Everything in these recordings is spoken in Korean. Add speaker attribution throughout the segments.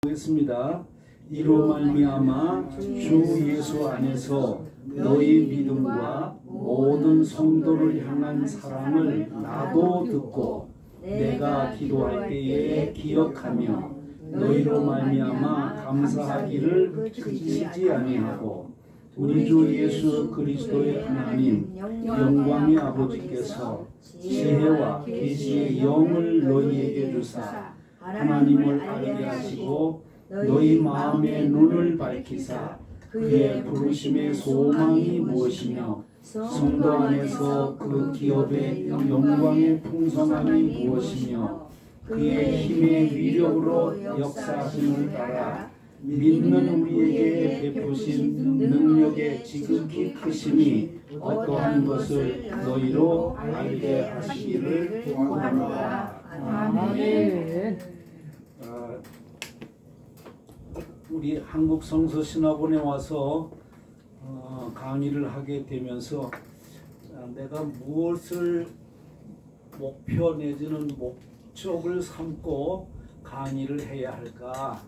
Speaker 1: 보겠습니다. 이로 말미암아 주 예수 안에서 너희 믿음과 모든 성도를 향한 사랑을 나도 듣고 내가 기도할 때에 기억하며 너희로 말미암아 감사하기를 그치지 아니하고 우리 주 예수 그리스도의 하나님 영광의 아버지께서 지혜와 계시의 영을 너희에게 주사 하나님을 알게 하시고 너희 마음의 눈을 밝히사 그의 부르심의 소망이 무엇이며 성도 안에서 그 기업의 영광의 풍성함이 무엇이며 그의 힘의 위력으로 역사하심을 따라 믿는 우리에게 베푸신 능력의 지극히 크심이 어떠한 것을 너희로 알게 하시기를 구하노라. 아멘. 우리 한국 성서신학원에 와서 강의를 하게 되면서 내가 무엇을 목표 내지는 목적을 삼고 강의를 해야 할까,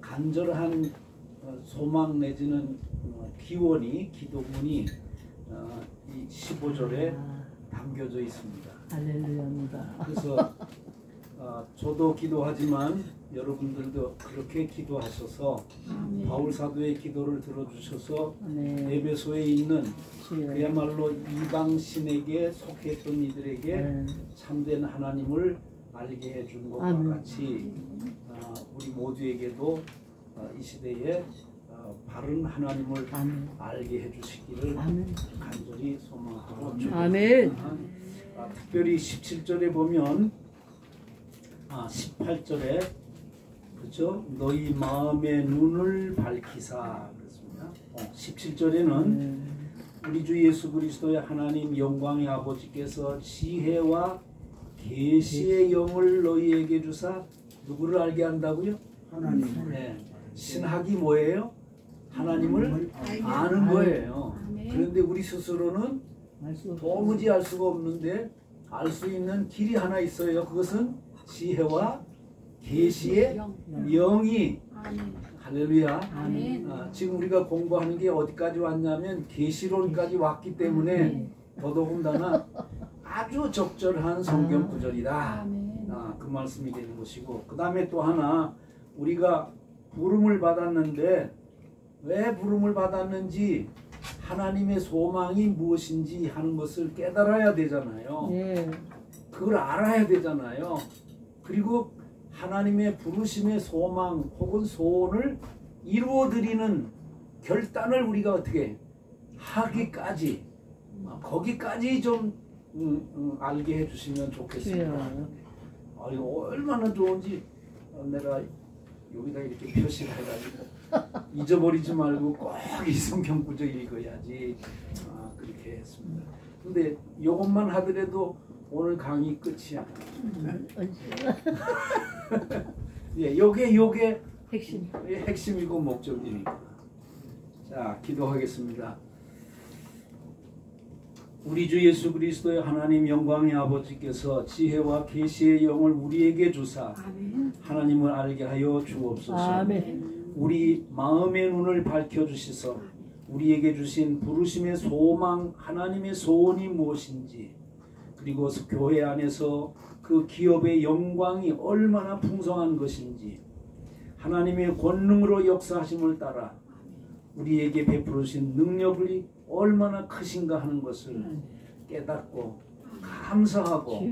Speaker 1: 간절한 소망 내지는 기원이, 기도문이 이 15절에 담겨져 있습니다.
Speaker 2: 할렐루야입니다.
Speaker 1: 그래서 저도 기도하지만 여러분들도 그렇게 기도하셔서 바울 사도의 기도를 들어주셔서 에베소에 있는 그야말로 이방신에게 속했던 이들에게 참된 하나님을 알게 해준 것과 같이 우리 모두에게도 이 시대에 바른 하나님을 알게 해주시기를 간절히 소망하고 축복합니다. 특별히 17절에 보면 18절에 그렇죠? 너희 마음의 눈을 밝히사 그랬습니다. 17절에는 우리 주 예수 그리스도의 하나님 영광의 아버지께서 지혜와 계시의 영을 너희에게 주사 누구를 알게 한다고요? 하나님. 네. 신학이 뭐예요? 하나님을 아는 거예요. 그런데 우리 스스로는 도무지 알 수가 없는데 알 수 있는 길이 하나 있어요. 그것은 지혜와 계시의 영이. 할렐루야. 지금 우리가 공부하는 게 어디까지 왔냐면 계시론까지 왔기 때문에 더더군다나 아주 적절한 성경 구절이다. 그 말씀이 되는 것이고, 그 다음에 또 하나, 우리가 부름을 받았는데 왜 부름을 받았는지, 하나님의 소망이 무엇인지 하는 것을 깨달아야 되잖아요. 그걸 알아야 되잖아요. 그리고 하나님의 부르심의 소망 혹은 소원을 이루어드리는 결단을 우리가 어떻게 하기까지, 거기까지 좀 알게 해주시면 좋겠습니다. 이거 얼마나 좋은지 내가 여기다 이렇게 표시를 해가지고 잊어버리지 말고 꼭 이 성경 구절 읽어야지, 그렇게 했습니다. 근데 이것만 하더라도 오늘 강의 끝이야. 예, 요게 핵심이고 목적이니까. 자, 기도하겠습니다. 우리 주 예수 그리스도의 하나님 영광의 아버지께서 지혜와 계시의 영을 우리에게 주사 하나님을 알게 하여 주옵소서. 우리 마음의 눈을 밝혀주시서 우리에게 주신 부르심의 소망, 하나님의 소원이 무엇인지, 그리고 교회 안에서 그 기업의 영광이 얼마나 풍성한 것인지, 하나님의 권능으로 역사하심을 따라 우리에게 베푸신 능력이 얼마나 크신가 하는 것을 깨닫고 감사하고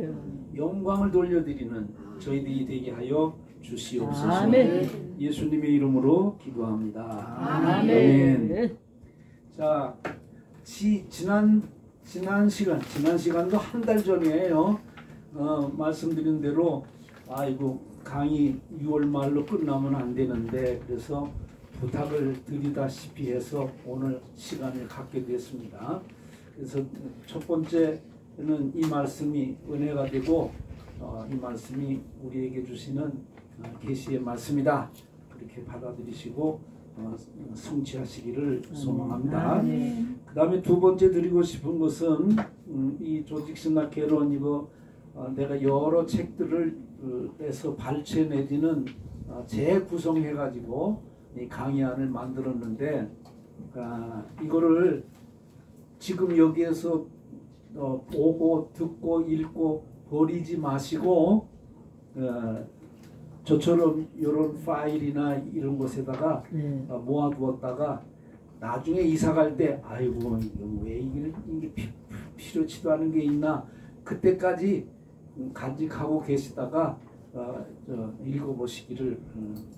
Speaker 1: 영광을 돌려드리는 저희들이 되게 하여 주시옵소서. 예수님의 이름으로 기도합니다. 아멘. 자, 지난 시간도 한 달 전이에요. 말씀드린 대로 이거 강의 6월 말로 끝나면 안 되는데, 그래서 부탁을 드리다시피 해서 오늘 시간을 갖게 됐습니다. 그래서 첫 번째는 이 말씀이 은혜가 되고 이 말씀이 우리에게 주시는 계시의 말씀이다, 그렇게 받아들이시고 성취하시기를 소망합니다. 그 다음에 두 번째 드리고 싶은 것은 이 조직신학 개론, 이거 내가 여러 책들을 에서 발췌 내지는 재구성해 가지고 이 강의안을 만들었는데 이거를 지금 여기에서 보고 듣고 읽고 버리지 마시고 저처럼 이런 파일이나 이런 곳에다가 모아두었다가 나중에 이사 갈 때 아이고 왜 이게 필요치도 않은 게 있나 그때까지 간직하고 계시다가 읽어보시기를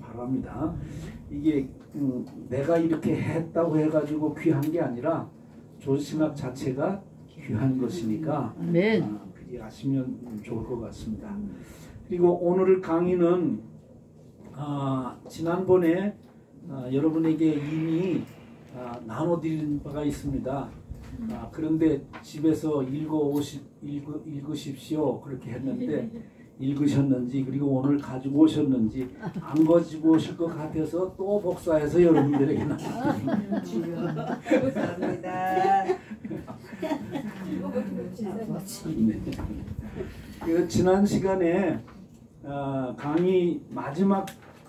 Speaker 1: 바랍니다. 이게 내가 이렇게 했다고 해가지고 귀한 게 아니라 조신학 자체가 귀한 것이니까 그리 아시면 좋을 것 같습니다. 그리고 오늘 강의는 지난번에 여러분에게 이미 나눠드린 바가 있습니다. 그런데 집에서 읽으십시오 그렇게 했는데 읽으셨는지 그리고 오늘 가지고 오셨는지 안 가지고 오실 것 같아서 또 복사해서 여러분들에게 나눠드립니다.
Speaker 2: 감사합니다.
Speaker 1: 지난 시간에 마지막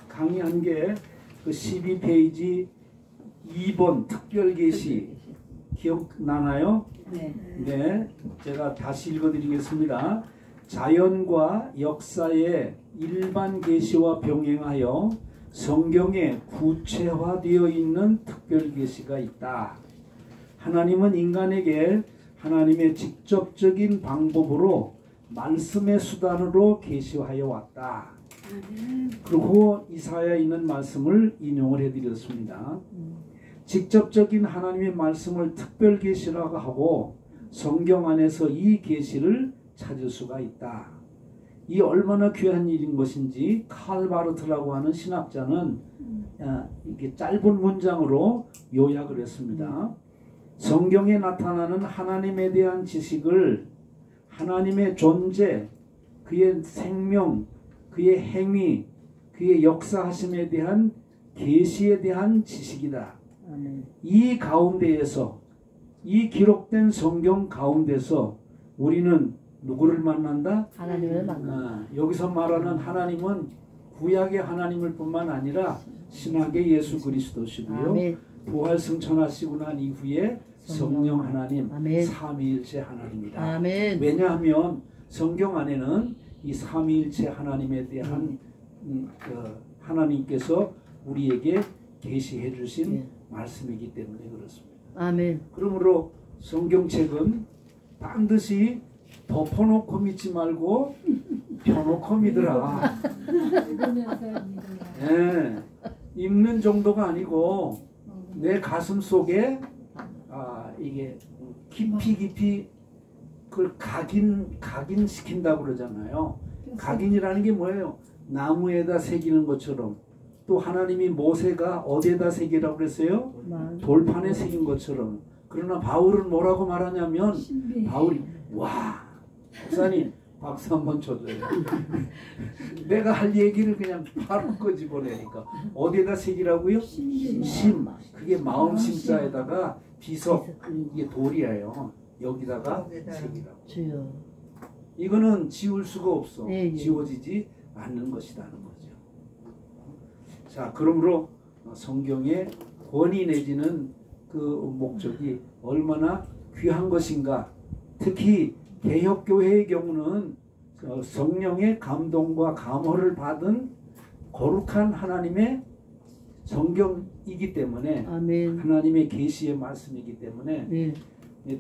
Speaker 1: 강의한 게 그 12페이지 2번 특별 계시 기억나나요? 네. 제가 다시 읽어드리겠습니다. 자연과 역사의 일반 계시와 병행하여 성경에 구체화되어 있는 특별 계시가 있다. 하나님은 인간에게 하나님의 직접적인 방법으로 말씀의 수단으로 계시하여 왔다. 그리고 이사야에 있는 말씀을 인용을 해드렸습니다. 직접적인 하나님의 말씀을 특별 계시라고 하고 성경 안에서 이 계시를 찾을 수가 있다. 이 얼마나 귀한 일인 것인지 칼 바르트라고 하는 신학자는 이게 짧은 문장으로 요약을 했습니다. 성경에 나타나는 하나님에 대한 지식을 하나님의 존재, 그의 생명, 그의 행위, 그의 역사하심에 대한 계시에 대한 지식이다. 이 가운데에서 이 기록된 성경 가운데서 우리는 누구를 만난다?
Speaker 3: 하나님을 만난다.
Speaker 1: 여기서 말하는 하나님은 구약의 하나님을 뿐만 아니라 신약의 예수 그리스도시고요. 부활 승천하시고 난 이후에 성령 하나님, 삼위일체 하나님이다. 왜냐하면 성경 안에는 이 삼위일체 하나님에 대한 하나님께서 우리에게 계시해 주신 말씀이기 때문에 그렇습니다. 그러므로 성경책은 반드시 덮어놓고 믿지 말고 펴놓고 믿으라. 읽는 정도가 아니고 내 가슴 속에 이게 깊이 그걸 각인시킨다고 그러잖아요. 각인이라는 게 뭐예요? 나무에다 새기는 것처럼, 또 하나님이 모세가 어디에다 새기라고 그랬어요? 돌판에 새긴 것처럼. 그러나 바울은 뭐라고 말하냐면 바울이 와 목사님 박수 한번 쳐줘요. 내가 할 얘기를 그냥 바로 끄집어내니까 어디에다 새기라고요? 심. 그게 마음 심자에다가 비석. 이게 돌이에요. 여기다가 새기라고. 이거는 지울 수가 없어. 지워지지 않는 것이라는 거죠. 자, 그러므로 성경의 권위 내지는 그 목적이 얼마나 귀한 것인가. 특히 개혁교회의 경우는 성령의 감동과 감화를 받은 거룩한 하나님의 성경이기 때문에 하나님의 계시의 말씀이기 때문에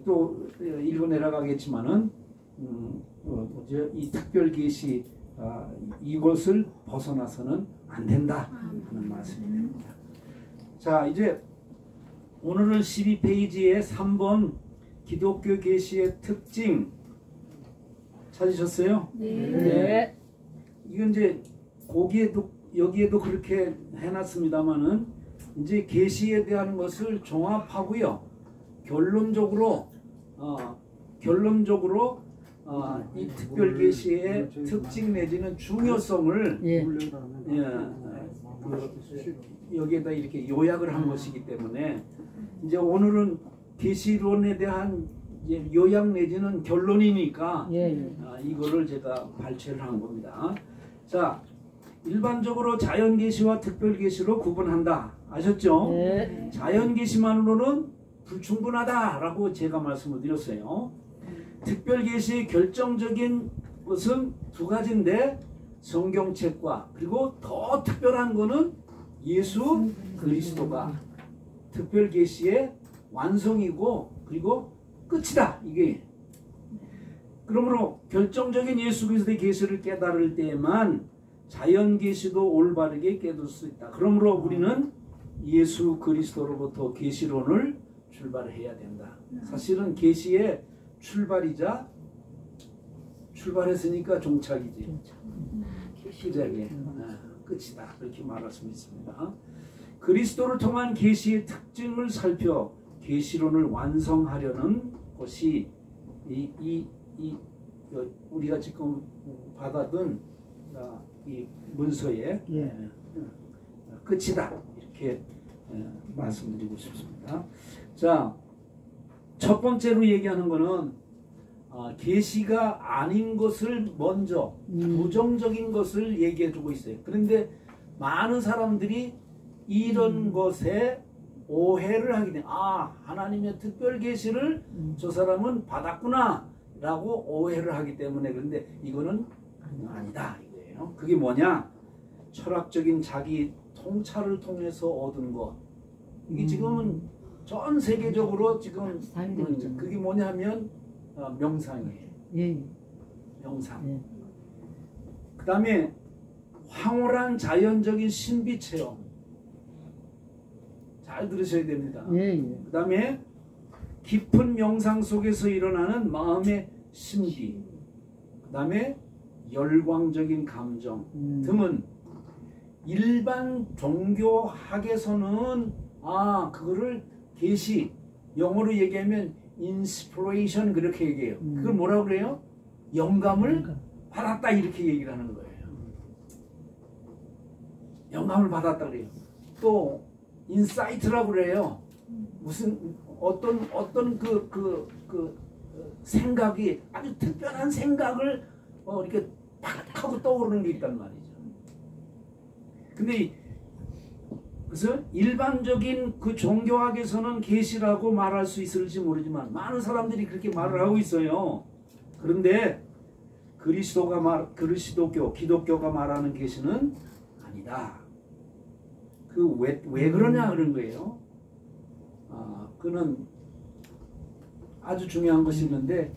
Speaker 1: 또 읽어 내려가겠지만은 이 특별 계시 이것을 벗어나서는 안 된다 하는 말씀이 됩니다. 자, 이제 오늘은 12페이지에 3번 기독교 계시의 특징 찾으셨어요? 네. 이건 이제 여기에도 그렇게 해놨습니다만은 이제 계시에 대한 것을 종합하고요. 결론적으로 이 특별 계시의 특징 내지는 중요성을 여기에다 이렇게 요약을 한 것이기 때문에 이제 오늘은 계시론에 대한 요약 내지는 결론이니까 이거를 제가 발췌를 한 겁니다. 자, 일반적으로 자연계시와 특별계시로 구분한다. 아셨죠?
Speaker 2: 네.
Speaker 1: 자연계시만으로는 불충분하다라고 제가 말씀을 드렸어요. 특별계시의 결정적인 것은 두 가지인데 성경책과 그리고 더 특별한 거는 예수 그리스도가 특별계시의 완성이고 그리고 끝이다. 이게 그러므로 결정적인 예수 그리스도의 계시를 깨달을 때에만 자연계시도 올바르게 깨달을 수 있다. 그러므로 우리는 예수 그리스도로부터 계시론을 출발해야 된다. 사실은 계시의 출발이자 출발했으니까 종착이지. 시작의 끝이다. 그렇게 말할 수 있습니다. 그리스도를 통한 계시의 특징을 살펴 계시론을 완성하려는 것이 우리가 지금 받아둔 이 문서의 끝이다. 이렇게 말씀드리고 싶습니다. 자, 첫 번째로 얘기하는 것은 계시가 아닌 것을 먼저 부정적인 것을 얘기해 주고 있어요. 그런데 많은 사람들이 이런 것에 오해를 하게 돼. 하나님의 특별 계시를 저 사람은 받았구나 라고 오해를 하기 때문에. 그런데 이거는 아니다 이거예요. 그게 뭐냐? 철학적인 자기 통찰을 통해서 얻은 것. 이게 지금은 전 세계적으로 지금 그게 뭐냐면 명상이에요. 명상. 그 다음에 황홀한 자연적인 신비 체험. 잘 들으셔야 됩니다. 그 다음에 깊은 명상 속에서 일어나는 마음의 신비. 그 다음에 열광적인 감정 등은 일반 종교학에서는 그거를 계시, 영어로 얘기하면 인스피레이션 그렇게 얘기해요. 그걸 뭐라고 그래요? 영감을 받았다 이렇게 얘기를 하는 거예요. 영감을 받았다 그래요. 또 인사이트라고 그래요. 무슨 어떤 그 생각이 아주 특별한 생각을 이렇게 팍 하고 떠오르는 게 있단 말이죠. 근데 그래서 일반적인 그 종교학에서는 계시라고 말할 수 있을지 모르지만 많은 사람들이 그렇게 말을 하고 있어요. 그런데 그리스도교, 기독교가 말하는 계시는 아니다. 왜 그러냐 그런 거예요. 그는 아주 중요한 것이 있는데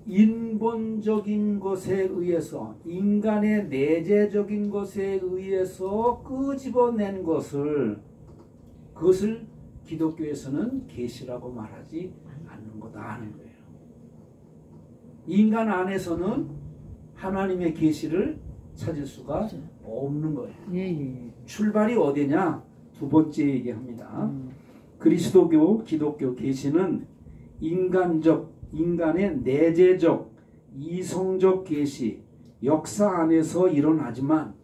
Speaker 1: 인본적인 것에 의해서 인간의 내재적인 것에 의해서 끄집어낸 그것을 기독교에서는 계시라고 말하지 않는 거다 하는 거예요. 인간 안에서는 하나님의 계시를 찾을 수가 없는 거예요. 출발이 어디냐? 두 번째 얘기합니다. 그리스도교, 기독교 계시는 인간의 내재적, 이성적 계시, 역사 안에서 일어나지만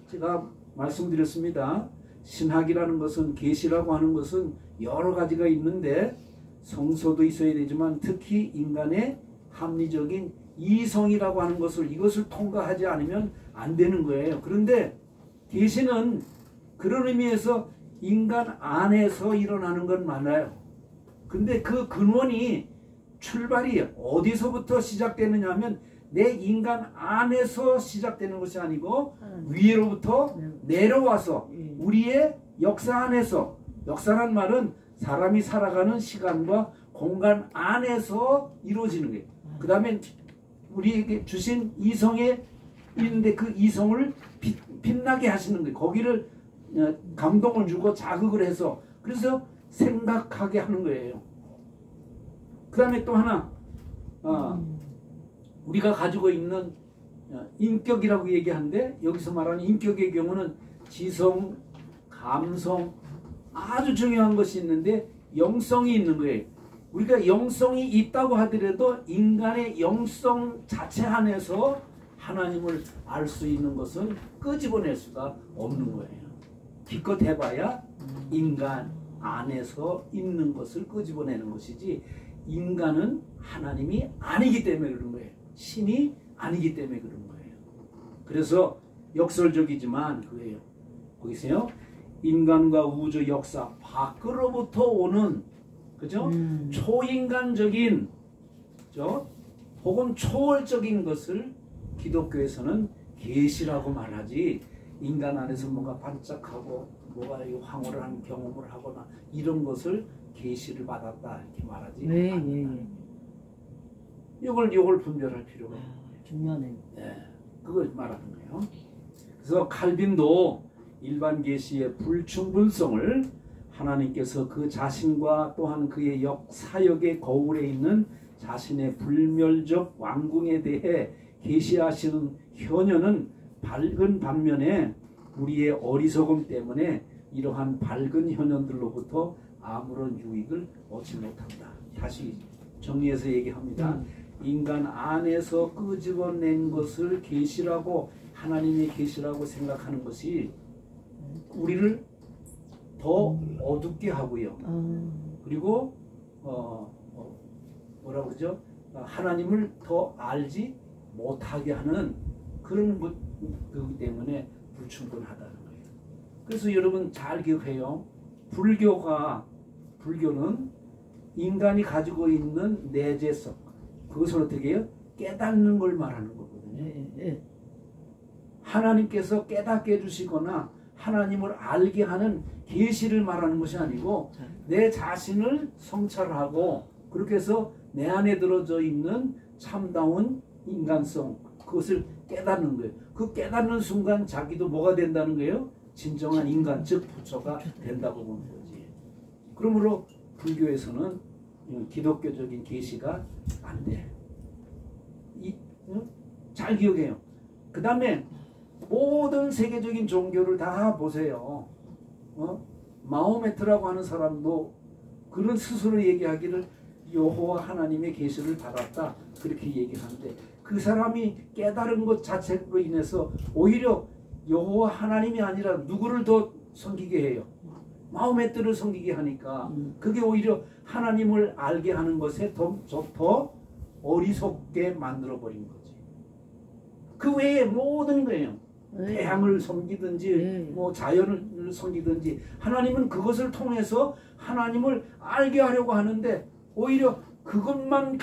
Speaker 1: 제가 말씀드렸습니다. 신학이라는 것은 계시라고 하는 것은 여러 가지가 있는데 성서도 있어야 되지만 특히 인간의 합리적인 이성이라고 하는 이것을 통과하지 않으면 안 되는 거예요. 그런데 계시는 그런 의미에서 인간 안에서 일어나는 건 맞아요. 근데 그 근원이 출발이 어디서부터 시작되느냐 하면 내 인간 안에서 시작되는 것이 아니고 위로부터 내려와서 우리의 역사 안에서, 역사란 말은 사람이 살아가는 시간과 공간 안에서 이루어지는 거예요. 그 다음에 우리에게 주신 이성에 있는데 그 이성을 빛나게 하시는 거예요. 거기를 감동을 주고 자극을 해서 그래서 생각하게 하는 거예요. 그 다음에 또 하나 우리가 가지고 있는 인격이라고 얘기하는데 여기서 말하는 인격의 경우는 지성, 감성 아주 중요한 것이 있는데 영성이 있는 거예요. 우리가 영성이 있다고 하더라도 인간의 영성 자체 안에서 하나님을 알 수 있는 것은 끄집어낼 수가 없는 거예요. 기껏 해봐야 인간 안에서 있는 것을 끄집어내는 것이지 인간은 하나님이 아니기 때문에 그런 거예요. 신이 아니기 때문에 그런 거예요. 그래서 역설적이지만 그거예요. 보이세요? 인간과 우주 역사 밖으로부터 오는 그죠? 초인간적인 혹은 초월적인 것을 기독교에서는 계시라고 말하지, 인간 안에서 뭔가 반짝하고 뭐가 황홀을 한 경험을 하거나 이런 것을 계시를 받았다 이렇게 말하지.
Speaker 2: 네.
Speaker 1: 이걸 분별할 필요가 있는 거예요.
Speaker 2: 중요하네요.
Speaker 1: 네, 그걸 말하는 거예요. 그래서 칼빈도 일반 계시의 불충분성을 하나님께서 그 자신과 또한 그의 사역의 거울에 있는 자신의 불멸적 왕궁에 대해 계시하시는 현현은 밝은 반면에 우리의 어리석음 때문에 이러한 밝은 현현들로부터 아무런 유익을 얻지 못한다. 다시 정리해서 얘기합니다. 인간 안에서 끄집어낸 것을 계시라고, 하나님의 계시라고 생각하는 것이 우리를 더 어둡게 하고요. 그리고 뭐라고 그러죠? 하나님을 더 알지 못하게 하는 그런 것이기 때문에 불충분하다는 거예요. 그래서 여러분 잘 기억해요. 불교는 인간이 가지고 있는 내재성, 그것을 어떻게 해요? 깨닫는 걸 말하는 거거든요. 하나님께서 깨닫게 해주시거나 하나님을 알게 하는 계시를 말하는 것이 아니고 내 자신을 성찰하고 그렇게 해서 내 안에 들어져 있는 참다운 인간성, 그것을 깨닫는 거예요. 그 깨닫는 순간 자기도 뭐가 된다는 거예요? 진정한 인간, 즉 부처가 된다고 보는 거지. 그러므로 불교에서는 기독교적인 계시가 안 돼. 잘 기억해요. 그 다음에 모든 세계적인 종교를 다 보세요. 마호메트라고 하는 사람도 그런 스스로 얘기하기를 여호와 하나님의 계시를 받았다 그렇게 얘기하는데, 그 사람이 깨달은 것 자체로 인해서 오히려 여호와 하나님이 아니라 누구를 더 섬기게 해요? 마호메트를 섬기게 하니까 그게 오히려 하나님을 알게 하는 것에 더 어리석게 만들어버린 거지. 그 외에 모든 거예요. 태양을 섬기든지 뭐 자연을 섬기든지 하나님은 그것을 통해서 하나님을 알게 하려고 하는데, 오히려 그것만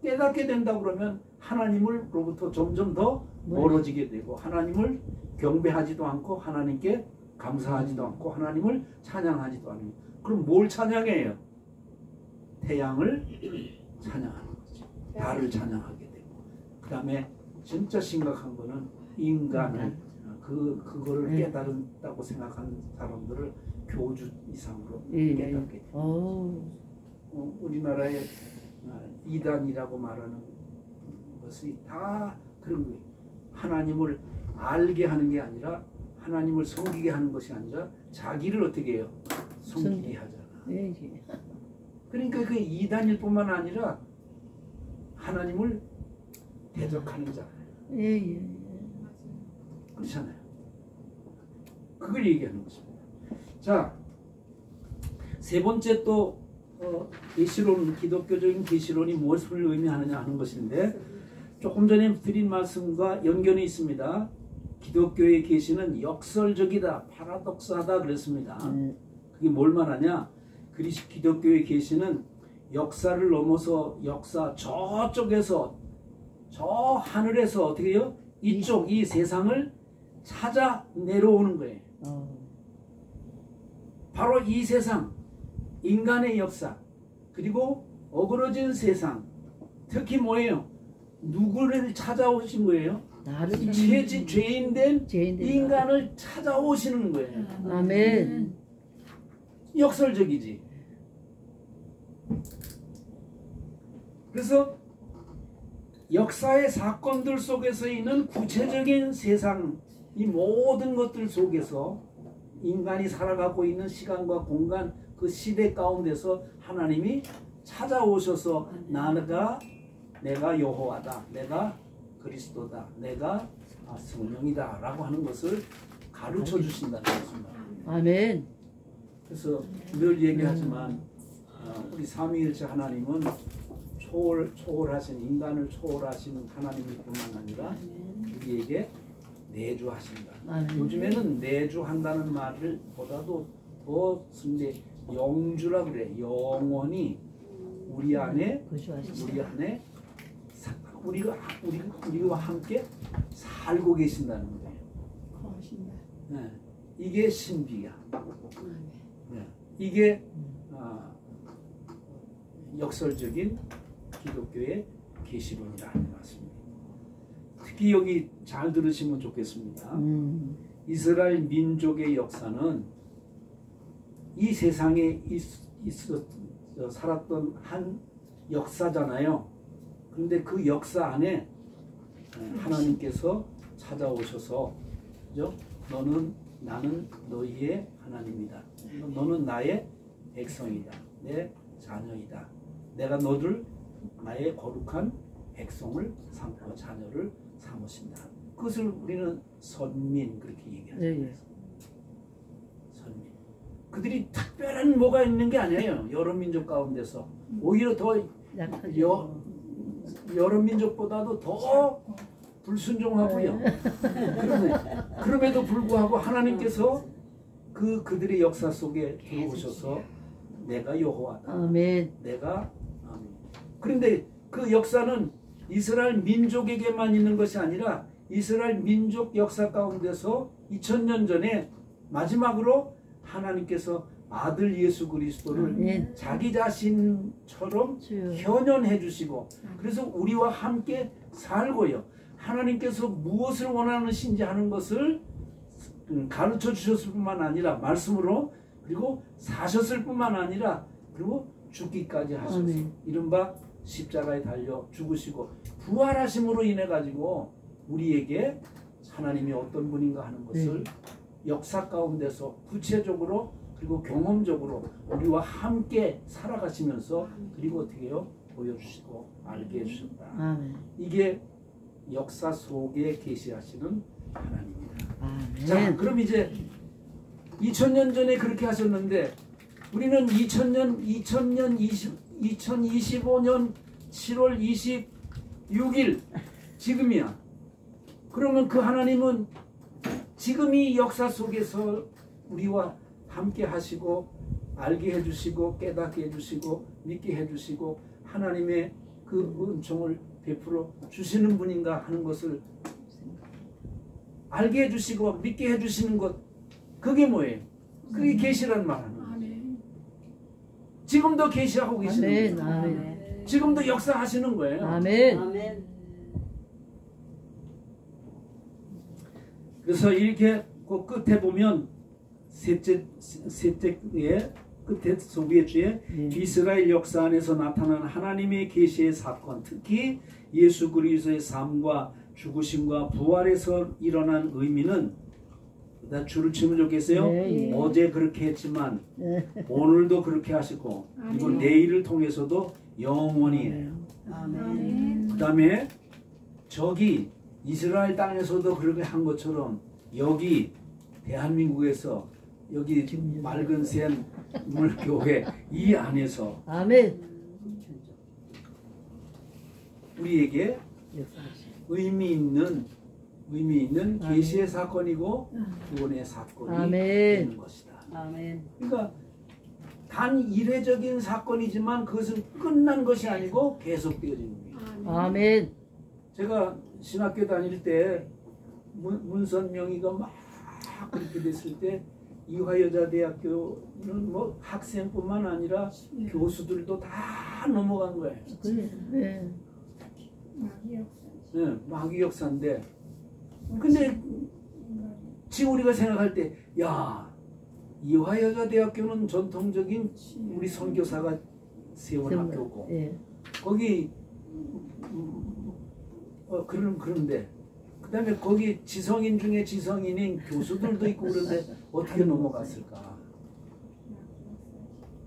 Speaker 1: 깨닫게 된다 그러면 하나님으로부터 점점 더 멀어지게 되고 하나님을 경배하지도 않고 하나님께 감사하지도 않고 하나님을 찬양하지도 않아요. 그럼 뭘 찬양해요? 태양을 찬양하는 거죠. 달을 찬양하게 되고, 그 다음에 진짜 심각한 거는 인간을 그거를 깨달았다고 생각하는 사람들을 교주 이상으로 깨닫게 돼요. 우리나라의 이단이라고 말하는 것이 다 그런 거예요. 하나님을 알게 하는 게 아니라, 하나님을 섬기게 하는 것이 아니라 자기를 어떻게 해요? 섬기게 하잖아. 그러니까 그 이단일 뿐만 아니라 하나님을 대적하는 자예요. 그렇잖아요. 그걸 얘기하는 것입니다. 자, 세 번째 또 계시론, 기독교적인 계시론이 무엇을 의미하느냐 하는 것인데, 조금 전에 드린 말씀과 연결이 있습니다. 기독교의 계시는 역설적이다, 파라독스하다 그랬습니다. 그게 뭘 말하냐? 기독교의 계시는 역사를 넘어서 역사 저쪽에서, 저 하늘에서 어떻게 해요? 이쪽 이 세상을 찾아 내려오는 거예요. 바로 이 세상, 인간의 역사, 그리고 어그러진 세상, 특히 뭐예요? 누구를 찾아오신 거예요? 죄인된 인간을 찾아오시는 거예요.
Speaker 2: 아멘.
Speaker 1: 역설적이지. 그래서 역사의 사건들 속에서 있는 구체적인 세상, 이 모든 것들 속에서 인간이 살아가고 있는 시간과 공간, 그 시대 가운데서 하나님이 찾아오셔서 내가 여호와다, 내가 그리스도다, 내가 성령이다 라고 하는 것을 가르쳐 주신다는 것입니다.
Speaker 2: 아멘.
Speaker 1: 그래서 늘 얘기하지만 우리 삼위일체 하나님은 초월하신, 인간을 초월하신 하나님일 뿐만 아니라 우리에게 내주하신다.
Speaker 2: 아멘.
Speaker 1: 요즘에는 내주한다는 말을 보다도 더 쓴데 영주라 그래. 영원히 우리 안에 우리와 함께 살고 계신다는 거예요. 네. 이게 신비야. 네. 이게 역설적인 기독교의 계시론이라는 말씀입니다. 특히 여기 잘 들으시면 좋겠습니다. 이스라엘 민족의 역사는 이 세상에 살았던 한 역사잖아요. 그런데 그 역사 안에 하나님께서 찾아오셔서, 그죠? 나는 너희의 하나님이다. 너는 나의 백성이다. 내 자녀이다. 내가 너를 나의 거룩한 백성을 삼고 자녀를 삼으신다. 그것을 우리는 선민 그렇게 얘기하죠.
Speaker 2: 네.
Speaker 1: 선민. 그들이 특별한 뭐가 있는 게 아니에요. 여러 민족 가운데서 오히려 더 여러 민족보다도 더 불순종하고요. 그럼에도 불구하고 하나님께서 그들의 역사 속에 들어오셔서 내가 여호와다.
Speaker 2: 아멘.
Speaker 1: 내가 그런데 그 역사는 이스라엘 민족에게만 있는 것이 아니라 이스라엘 민족 역사 가운데서 2000년 전에 마지막으로 하나님께서 아들 예수 그리스도를 자기 자신처럼 현현해 주시고 그래서 우리와 함께 살고요. 하나님께서 무엇을 원하시는지 하는 것을 가르쳐 주셨을 뿐만 아니라 말씀으로 그리고 사셨을 뿐만 아니라 그리고 죽기까지 하셔서 이른바 십자가에 달려 죽으시고 부활하심으로 인해 가지고 우리에게 하나님이 어떤 분인가 하는 것을 역사 가운데서 구체적으로 그리고 경험적으로 우리와 함께 살아가시면서 그리고 어떻게 해요? 보여주시고 알게 해주셨다.
Speaker 2: 아멘.
Speaker 1: 이게 역사 속에 계시하시는 하나님입니다.
Speaker 2: 아멘.
Speaker 1: 자, 그럼 이제 2000년 전에 그렇게 하셨는데 우리는 2025년 7월 26일 지금이야. 그러면 그 하나님은 지금 이 역사 속에서 우리와 함께 하시고 알게 해주시고 깨닫게 해주시고 믿게 해주시고 하나님의 그 은총을 베풀어 주시는 분인가 하는 것을 알게 해주시고 믿게 해주시는 것 그게 뭐예요? 그게 계시란 말하는 거예요. 지금도 계시하고 계시는 거예요.
Speaker 2: 아멘.
Speaker 1: 지금도 역사하시는 거예요.
Speaker 2: 아멘.
Speaker 3: 아멘.
Speaker 1: 그래서 이렇게 그 끝에 보면 셋째의 끝에 소비의 주에 이스라엘 역사 안에서 나타난 하나님의 계시의 사건, 특히 예수 그리스도의 삶과 죽으심과 부활에서 일어난 의미는 나 줄을 치면 좋겠어요? 어제 그렇게 했지만 오늘도 그렇게 하시고 그리고 내일을 통해서도 영원히 해요. 그 다음에 저기 이스라엘 땅에서도 그렇게 한 것처럼 여기 대한민국에서 여기 맑은 샘물 교회 이 안에서
Speaker 2: 아멘.
Speaker 1: 우리에게 의미 있는 계시의 사건이고 구원의 사건이 되는 것이다.
Speaker 3: 아멘.
Speaker 1: 그러니까 단 이례적인 사건이지만 그것은 끝난 것이 아니고 계속되어지는 거예요.
Speaker 2: 아멘.
Speaker 1: 제가 신학교 다닐 때 문선명이가 막 그렇게 됐을 때 이화여자대학교는 뭐 학생뿐만 아니라 교수들도 다 넘어간 거예요.
Speaker 2: 네.
Speaker 1: 네, 마귀 역사인데 근데 지금 우리가 생각할 때 야 이화여자대학교는 전통적인 우리 선교사가 세운 학교고 거기 그런데 그 다음에 거기 지성인 중에 지성인인 교수들도 있고 그런데 어떻게 넘어갔을까?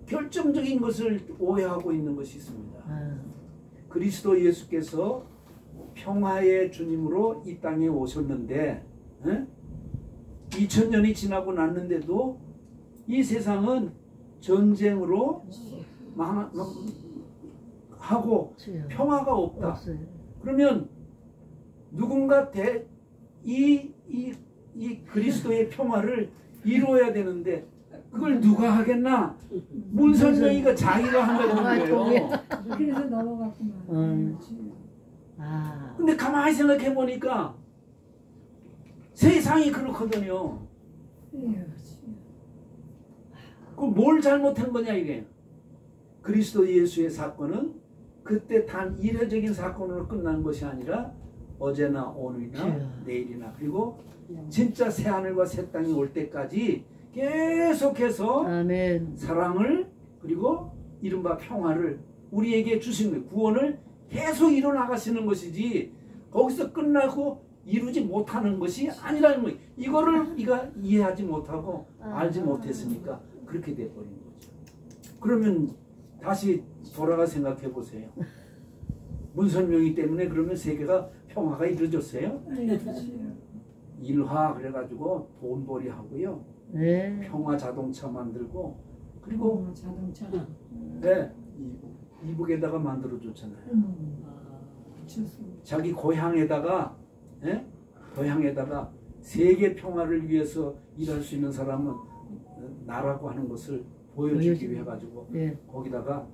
Speaker 1: 결정적인 것을 오해하고 있는 것이 있습니다. 그리스도 예수께서 평화의 주님으로 이 땅에 오셨는데 2000년이 지나고 났는데도 이 세상은 전쟁으로 하고 평화가 없다. 그러면 누군가 이 이 그리스도의 평화를 이루어야 되는데 그걸 누가 하겠나? 문선명이가 자기가 한다는 거예요.
Speaker 3: 그래서 넘어갔구만.
Speaker 1: 근데 가만히 생각해 보니까 세상이 그렇거든요. 그럼 뭘 잘못한 거냐 이게? 그리스도 예수의 사건은 그때 단 이례적인 사건으로 끝난 것이 아니라 어제나 오늘이나 내일이나 그리고 진짜 새 하늘과 새 땅이 올 때까지 계속해서
Speaker 2: 아멘.
Speaker 1: 사랑을 그리고 이른바 평화를 우리에게 주신 거예요. 구원을 계속 이뤄나가시는 것이지 거기서 끝나고 이루지 못하는 것이 아니라는 거예요. 이거를 우리가 이해하지 못하고 알지 못했으니까 그렇게 돼버린 거죠. 그러면 다시 돌아가 생각해 보세요. 문선명이 때문에 그러면 세계가 평화가 이루어졌어요? 일화 그래가지고 돈벌이 하고요.
Speaker 2: 네.
Speaker 1: 평화 자동차 만들고 그리고
Speaker 3: 자동차.
Speaker 1: 네, 이북에다가 만들어줬잖아요. 자기 고향에다가 고향에다가 세계 평화를 위해서 일할 수 있는 사람은 나라고 하는 것을 보여주기 위해 가지고 거기다가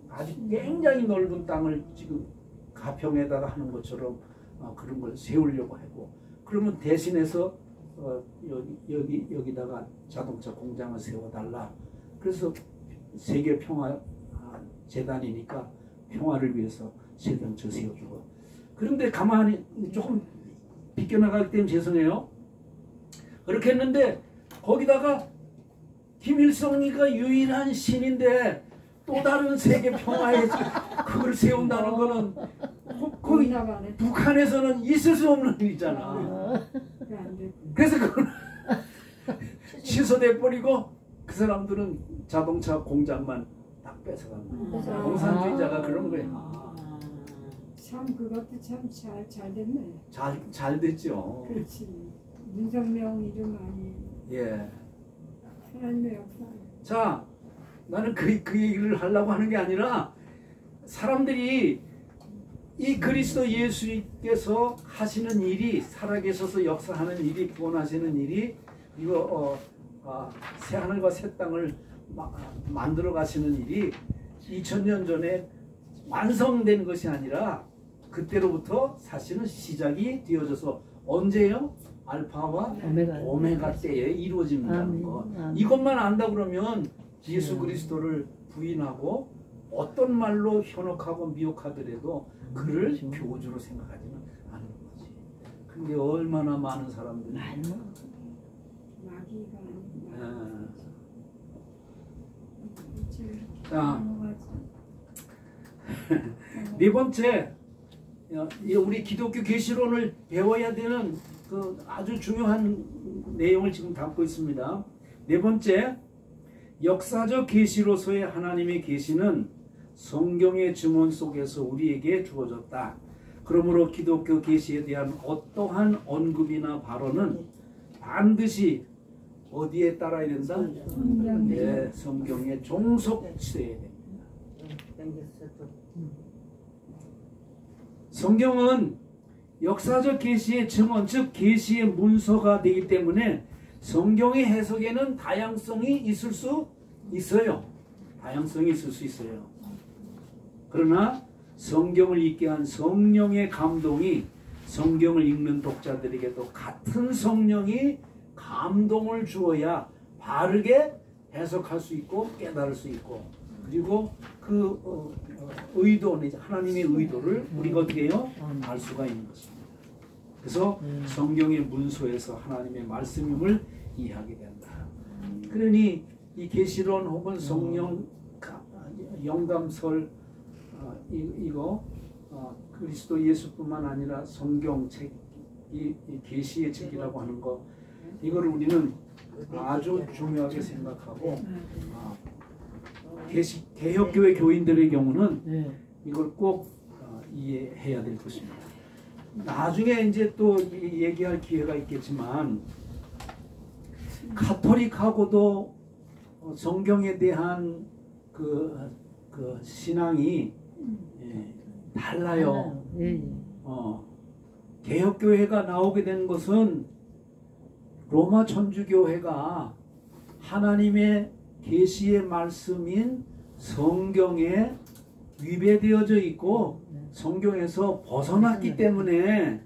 Speaker 1: 아주 굉장히 넓은 땅을 지금 가평에다가 하는 것처럼 그런 걸 세우려고 하고 그러면 대신해서 여기다가 자동차 공장을 세워달라. 그래서 세계 평화 재단이니까 평화를 위해서 세단처 세워주고. 그런데 가만히 조금 비껴나갈 때는 죄송해요. 그렇게 했는데 거기다가 김일성이가 유일한 신인데 또 다른 세계 평화에 그걸 세운다는 거는 거기 북한에서는 있을 수 없는 일이잖아. 그래서 그걸 취소돼 버리고 그 사람들은 자동차 공장만 딱 뺏어간 거야. 공산주의자가 그런 거야.
Speaker 3: 참 그것도 참 잘 됐네.
Speaker 1: 잘 됐죠.
Speaker 3: 그렇지. 문성명 이름 아니.
Speaker 1: 예.
Speaker 3: 하나님의 역사.
Speaker 1: 자, 나는 그 얘기를 하려고 하는 게 아니라 사람들이 이 그리스도 예수께서 하시는 일이 살아계셔서 역사하는 일이 구원하시는 일이 이거 새하늘과 새 땅을 만들어 가시는 일이 2000년 전에 완성된 것이 아니라 그때로부터 사실은 시작이 되어져서 언제요? 알파와 오메가 때에 이루어진다는 것. 이것만 안다 그러면 예수 그리스도를 부인하고 어떤 말로 현혹하고 미혹하더라도 그를 교주로 생각하지는 않는 거지. 근데 얼마나 많은 사람들이
Speaker 3: 마귀가
Speaker 1: 자, 네 번째 우리 기독교 계시론을 배워야 되는 그 아주 중요한 내용을 지금 담고 있습니다. 네 번째, 역사적 계시로서의 하나님의 계시는 성경의 증언 속에서 우리에게 주어졌다. 그러므로 기독교 계시에 대한 어떠한 언급이나 발언은 반드시 어디에 따라야 된다? 네, 성경에 종속되어야 됩니다. 성경은 역사적 계시의 증언, 즉 계시의 문서가 되기 때문에 성경의 해석에는 다양성이 있을 수 있어요. 다양성이 있을 수 있어요. 그러나 성경을 읽게 한 성령의 감동이 성경을 읽는 독자들에게도 같은 성령이 감동을 주어야 바르게 해석할 수 있고 깨달을 수 있고 그리고 그 의도, 하나님의 의도를 우리가 어떻게 해요? 알 수가 있는 것입니다. 그래서 성경의 문서에서 하나님의 말씀임을 이해하게 된다. 그러니 이 계시론 혹은 성령 영감설 이거 그리스도 예수뿐만 아니라 성경책 이 계시의 책이라고 하는 거 이거를 우리는 아주 중요하게 생각하고 개혁교회 교인들의 경우는 이걸 꼭 이해해야 될 것입니다. 나중에 이제 또 얘기할 기회가 있겠지만 가톨릭하고도 성경에 대한 그 신앙이 달라요. 개혁교회가 나오게 된 것은 로마 천주교회가 하나님의 계시의 말씀인 성경에 위배되어져 있고 성경에서 벗어났기 때문에,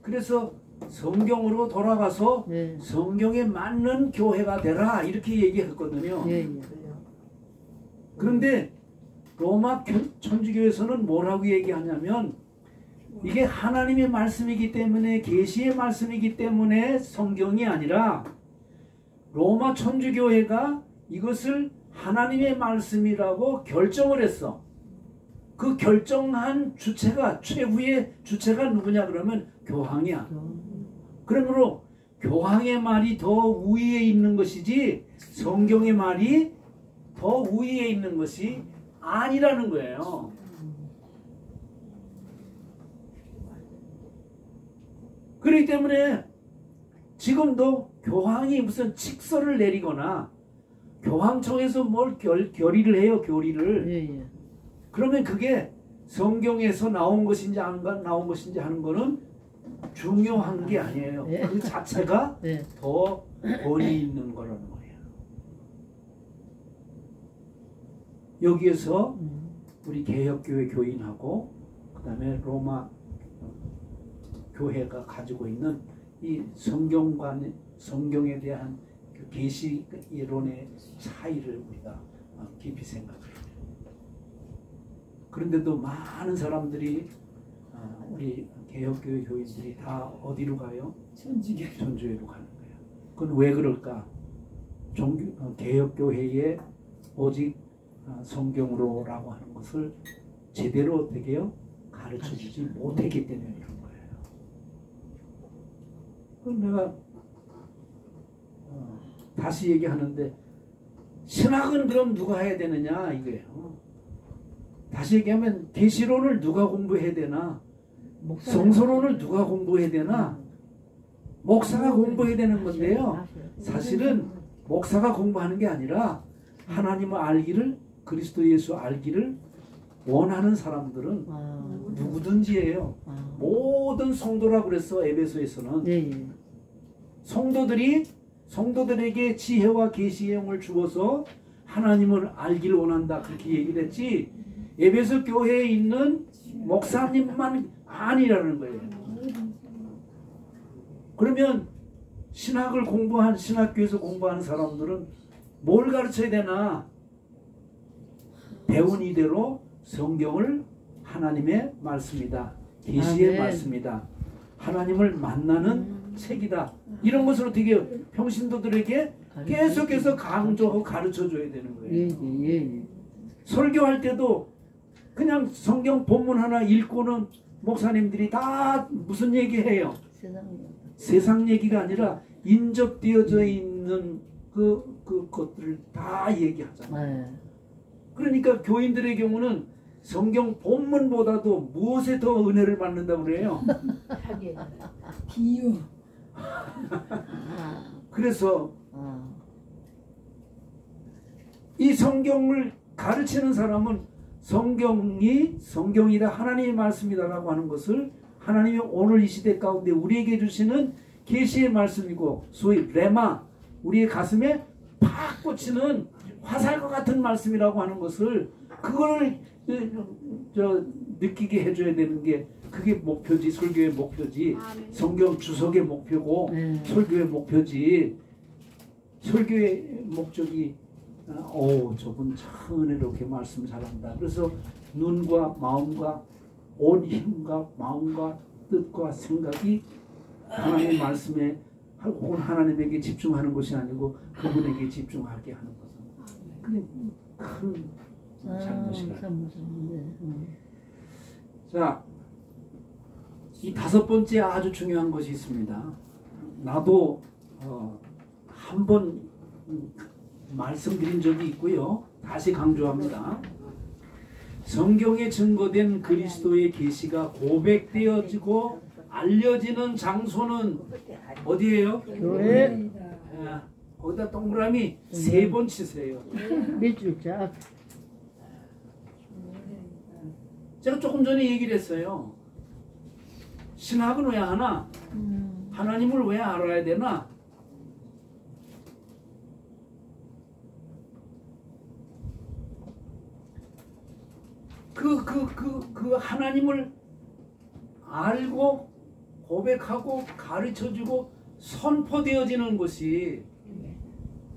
Speaker 1: 그래서 성경으로 돌아가서 성경에 맞는 교회가 되라 이렇게 얘기했거든요. 그런데 로마 천주교에서는 뭐라고 얘기하냐면, 이게 하나님의 말씀이기 때문에, 계시의 말씀이기 때문에 성경이 아니라 로마 천주교회가 이것을 하나님의 말씀이라고 결정을 했어. 그 결정한 주체가, 최후의 주체가 누구냐 그러면 교황이야. 그러므로 교황의 말이 더 우위에 있는 것이지 성경의 말이 더 우위에 있는 것이 아니라는 거예요. 그렇기 때문에 지금도 교황이 무슨 칙서를 내리거나 교황청에서 뭘 결의를 해요, 교리를. 그러면 그게 성경에서 나온 것인지 안 나온 것인지 하는 거는 중요한 게 아니에요. 그 자체가 더 권위 있는 거라는 거예요. 여기에서 우리 개혁교회 교인하고 그 다음에 로마 교회가 가지고 있는 이 성경에 대한 그 계시 이론의 차이를 우리가 깊이 생각해요. 그런데도 많은 사람들이 우리 개혁교회 교인들이 다 어디로 가요? 천주교회로 가는 거예요. 그건 왜 그럴까? 개혁교회에 오직 성경으로라고 하는 것을 제대로 되게요 가르쳐주지 못했기 때문에 그런 거예요. 그럼 내가 다시 얘기하는데, 신학은 그럼 누가 해야 되느냐 이거예요. 다시 얘기하면 계시론을 누가 공부해야 되나, 성서론을 누가 공부해야 되나, 목사가 공부해야 되는 건데요. 사실은 목사가 공부하는 게 아니라 하나님을 알기를, 그리스도 예수 알기를 원하는 사람들은 누구든지예요. 모든 성도라고 그랬어. 에베소에서는 성도들에게 지혜와 계시의 영을 주어서 하나님을 알기를 원한다 그렇게 얘기를 했지, 에베소 교회에 있는 목사님만 아니라는 거예요. 그러면 신학교에서 공부하는 사람들은 뭘 가르쳐야 되나? 배운 이대로 성경을 하나님의 말씀이다, 계시의 말씀이다, 하나님을 만나는 책이다, 이런 것을 어떻게 평신도들에게 계속해서 강조하고 가르쳐줘야 되는 거예요. 설교할 때도 그냥 성경 본문 하나 읽고는 목사님들이 다 무슨 얘기해요? 세상 얘기가 아니라 인접되어져 있는 것들을 다 얘기하잖아요. 그러니까 교인들의 경우는 성경 본문보다도 무엇에 더 은혜를 받는다고 그래요?
Speaker 3: 비유.
Speaker 1: 그래서 이 성경을 가르치는 사람은 성경이다, 하나님의 말씀이다라고 하는 것을 하나님이 오늘 이 시대 가운데 우리에게 주시는 계시의 말씀이고, 소위 레마, 우리의 가슴에 팍 꽂히는 화살과 같은 말씀이라고 하는 것을, 그거를 느끼게 해줘야 되는 게, 그게 목표지, 설교의 목표지. 성경 주석의 목표고 설교의 목표지. 설교의 목적이 저분 참 은혜롭게 말씀 잘한다, 그래서 눈과 마음과 온 힘과 마음과 뜻과 생각이 하나님의 말씀에 혹은 하나님에게 집중하는 것이 아니고 그분에게 집중하게 하는 것은 그게 큰 잘못이다. 자, 이 다섯 번째 아주 중요한 것이 있습니다. 나도 한번 말씀드린 적이 있고요, 다시 강조합니다. 성경에 증거된 그리스도의 계시가 고백되어지고 알려지는 장소는 어디예요?
Speaker 2: 교회.
Speaker 1: 거기다 동그라미 3번 치세요.
Speaker 2: 몇 줄자?
Speaker 1: 제가 조금 전에 얘기를 했어요. 신학은 왜 하나? 하나님을 왜 알아야 되나? 그 하나님을 알고 고백하고 가르쳐주고 선포되어지는 곳이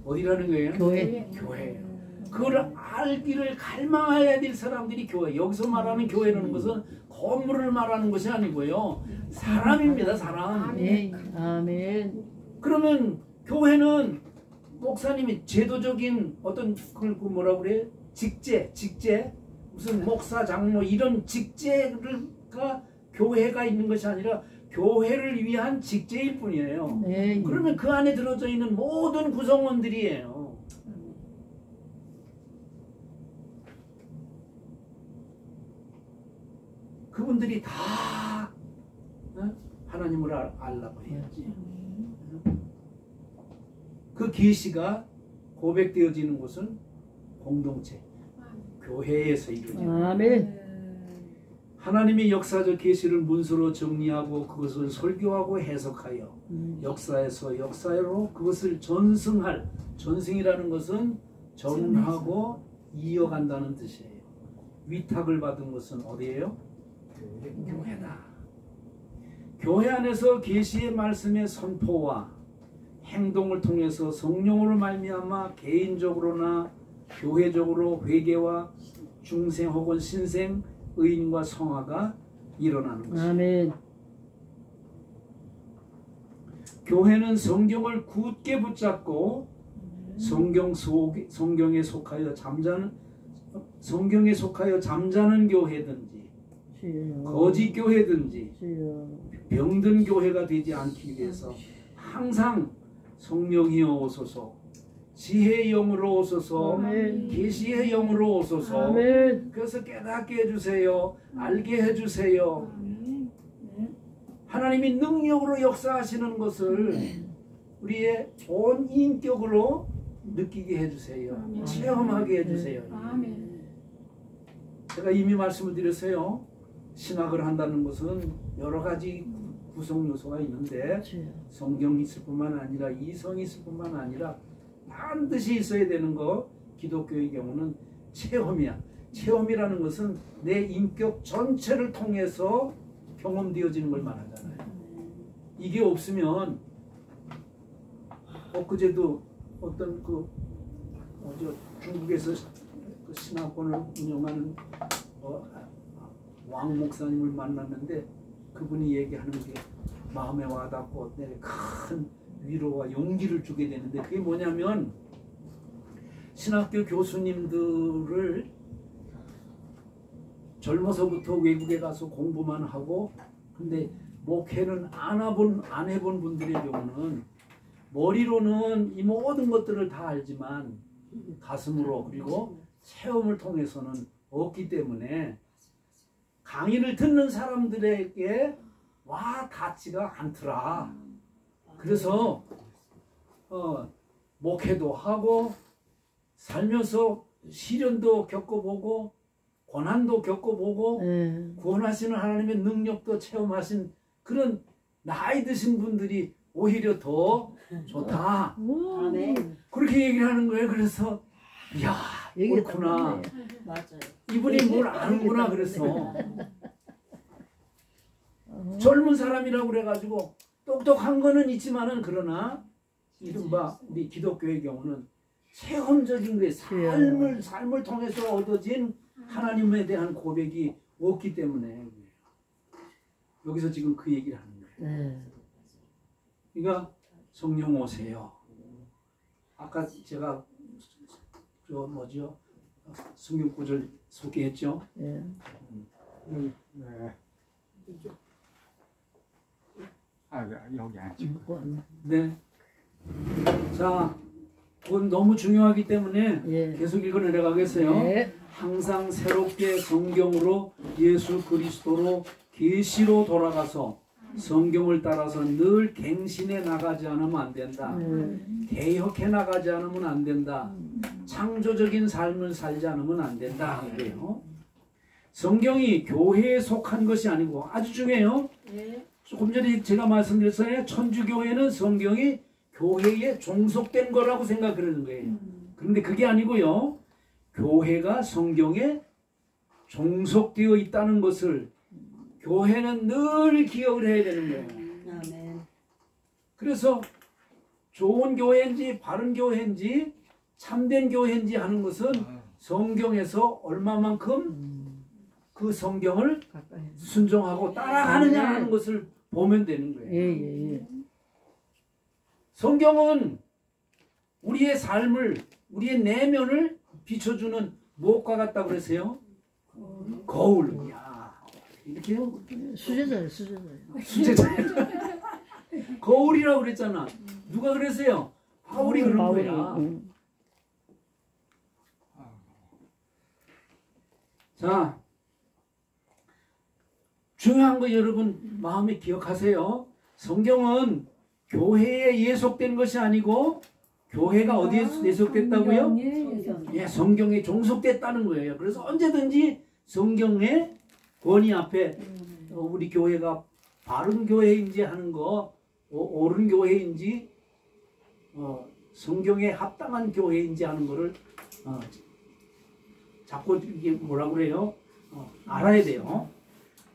Speaker 1: 어디라는 거예요?
Speaker 2: 교회.
Speaker 1: 교회예요. 그걸 알기를 갈망해야 될 사람들이 교회. 여기서 말하는 교회라는 것은 건물을 말하는 것이 아니고요. 사람입니다. 사람.
Speaker 2: 아멘.
Speaker 1: 그러면 교회는 목사님이 제도적인 어떤 그걸 뭐라 그래? 직제 무슨 목사 장로 이런 직제가 교회가 있는 것이 아니라 교회를 위한 직제일 뿐이에요. 그러면 그 안에 들어져 있는 모든 구성원들이에요. 그분들이 다 하나님을 알라고 해야지. 그 계시가 고백되어지는 곳은 공동체, 교회에서 이루어집니다.
Speaker 2: 아멘.
Speaker 1: 하나님의 역사적 계시를 문서로 정리하고 그것을 설교하고 해석하여 역사에서 역사로 그것을 전승할, 전승이라는 것은 전하고 이어간다는 뜻이에요. 위탁을 받은 것은 어디예요? 교회다. 교회 안에서 계시의 말씀의 선포와 행동을 통해서 성령으로 말미암아 개인적으로나 교회적으로 회개와 중생 혹은 신생, 의인과 성화가 일어나는 것입니다.
Speaker 2: 아멘.
Speaker 1: 교회는 성경을 굳게 붙잡고 성경에 속하여 잠자는 교회든지 거짓 교회든지 병든 교회가 되지 않기 위해서 항상 성령이여 오소서, 지혜의 영으로 오소서, 계시의 영으로 오소서.
Speaker 2: 아멘.
Speaker 1: 그래서 깨닫게 해주세요. 알게 해주세요. 하나님이 능력으로 역사하시는 것을 우리의 온 인격으로 느끼게 해주세요. 체험하게 해주세요. 제가 이미 말씀을 드렸어요. 신학을 한다는 것은 여러 가지 구성 요소가 있는데 성경이 있을 뿐만 아니라 이성이 있을 뿐만 아니라 반드시 있어야 되는 거, 기독교의 경우는 체험이야. 체험이라는 것은 내 인격 전체를 통해서 경험되어지는 걸 말하잖아요. 이게 없으면 엊그제도 어떤 중국에서 그 신학원을 운영하는 왕 목사님을 만났는데 그분이 얘기하는 게 마음에 와닿고 내게 큰 위로와 용기를 주게 되는데 그게 뭐냐면 신학교 교수님들을 젊어서부터 외국에 가서 공부만 하고 근데 목회는 안 해본 분들의 경우는 머리로는 이 모든 것들을 다 알지만 가슴으로 그리고 체험을 통해서는 없기 때문에 강의를 듣는 사람들에게 와 닿지가 않더라. 그래서 목회도 하고 살면서 시련도 겪어보고 고난도 겪어보고 구원하시는 하나님의 능력도 체험하신 그런 나이 드신 분들이 오히려 더 좋다. 그렇게 얘기를 하는 거예요. 그래서 이야 옳구나.
Speaker 2: 맞아요.
Speaker 1: 이분이 뭘 아는구나 그랬어. 젊은 사람이라고 그래가지고 똑똑한 거는 있지만은 그러나 이른바 우리 기독교의 경우는 체험적인 거에 삶을 통해서 얻어진 하나님에 대한 고백이 없기 때문에 여기서 지금 그 얘기를 하는 거예요. 그러니까 성령 오세요. 아까 제가 성경 구절 소개했죠.
Speaker 4: 여기 앉히고.
Speaker 1: 네. 자, 그건 너무 중요하기 때문에 계속 읽어 내려가겠어요. 항상 새롭게 성경으로 예수 그리스도로 계시로 돌아가서 성경을 따라서 늘 갱신해 나가지 않으면 안 된다. 개혁해 나가지 않으면 안 된다. 창조적인 삶을 살지 않으면 안 된다. 이래요. 성경이 교회에 속한 것이 아니고 아주 중요해요. 조금 전에 제가 말씀드렸잖아요. 천주교회는 성경이 교회에 종속된 거라고 생각하는 거예요. 그런데 그게 아니고요. 교회가 성경에 종속되어 있다는 것을 교회는 늘 기억을 해야 되는 거예요.
Speaker 2: 아멘.
Speaker 1: 그래서 좋은 교회인지 바른 교회인지 참된 교회인지 하는 것은 성경에서 얼마만큼 그 성경을 순종하고 따라가느냐 하는 것을 보면 되는 거예요.
Speaker 2: 예.
Speaker 1: 성경은 우리의 삶을, 우리의 내면을 비춰주는 무엇과 같다고 그랬어요? 거울. 야, 이렇게요?
Speaker 2: 수제자예요.
Speaker 1: 수제자. 거울이라고 그랬잖아. 누가 그랬어요? 바울이 그런 거야. 자, 중요한 거 여러분 마음에 기억하세요. 성경은 교회에 예속된 것이 아니고 교회가 어디에 예속됐다고요? 예, 성경에 종속됐다는 거예요. 그래서 언제든지 성경의 권위 앞에 우리 교회가 바른 교회인지 하는 거, 옳은 교회인지 성경에 합당한 교회인지 하는 거를 자꾸 이게 뭐라고 그래요? 알아야 돼요.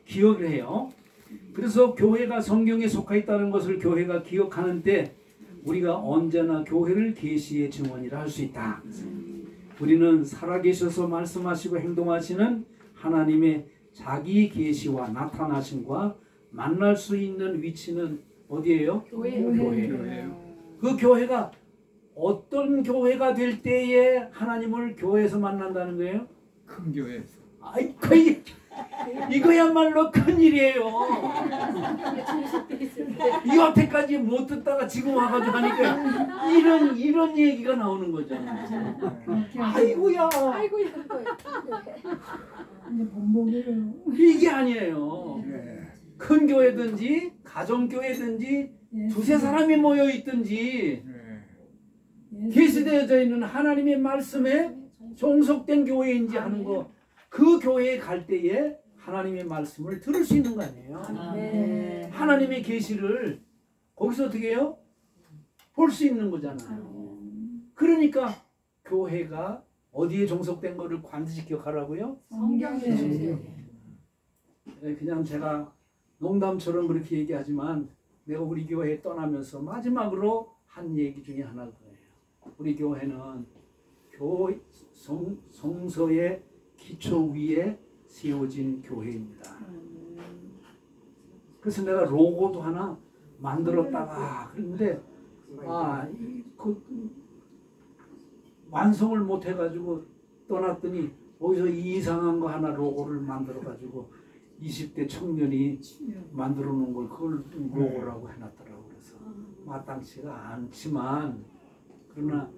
Speaker 1: 기억을 해요. 그래서 교회가 성경에 속해 있다는 것을 교회가 기억하는 때 우리가 언제나 교회를 계시의 증언이라 할 수 있다. 우리는 살아계셔서 말씀하시고 행동하시는 하나님의 자기 계시와 나타나심과 만날 수 있는 위치는 어디예요? 교회예요. 그 교회가 어떤 교회가 될 때에 하나님을 교회에서 만난다는 거예요?
Speaker 4: 큰 교회에서.
Speaker 1: 아이, 이거야말로 큰일이에요. 이 앞에까지 못 듣다가 지금 와가지고 하니까 이런 얘기가 나오는 거잖아요. 아이고야. 이게 아니에요. 큰 교회든지 가정교회든지 두세 사람이 모여 있든지 계시되어져 있는 하나님의 말씀에 종속된 교회인지 하는 거, 그 교회에 갈 때에 하나님의 말씀을 들을 수 있는 거 아니에요.
Speaker 2: 네.
Speaker 1: 하나님의 계시를 거기서 어떻게 해요? 볼 수 있는 거잖아요. 그러니까 교회가 어디에 종속된 거를 반드시 기억하라고요?
Speaker 3: 성경에.
Speaker 1: 그냥 제가 농담처럼 그렇게 얘기하지만 내가 우리 교회에 떠나면서 마지막으로 한 얘기 중에 하나가 거예요. 우리 교회는 성서의 기초 위에 세워진 교회입니다. 그래서 내가 로고도 하나 만들었다가 그런데 완성을 못 해가지고 떠났더니 어디서 이상한 거 하나 로고를 만들어가지고 20대 청년이 만들어 놓은 걸 그걸 로고라고 해놨더라고. 그래서 마땅치가 않지만 그러나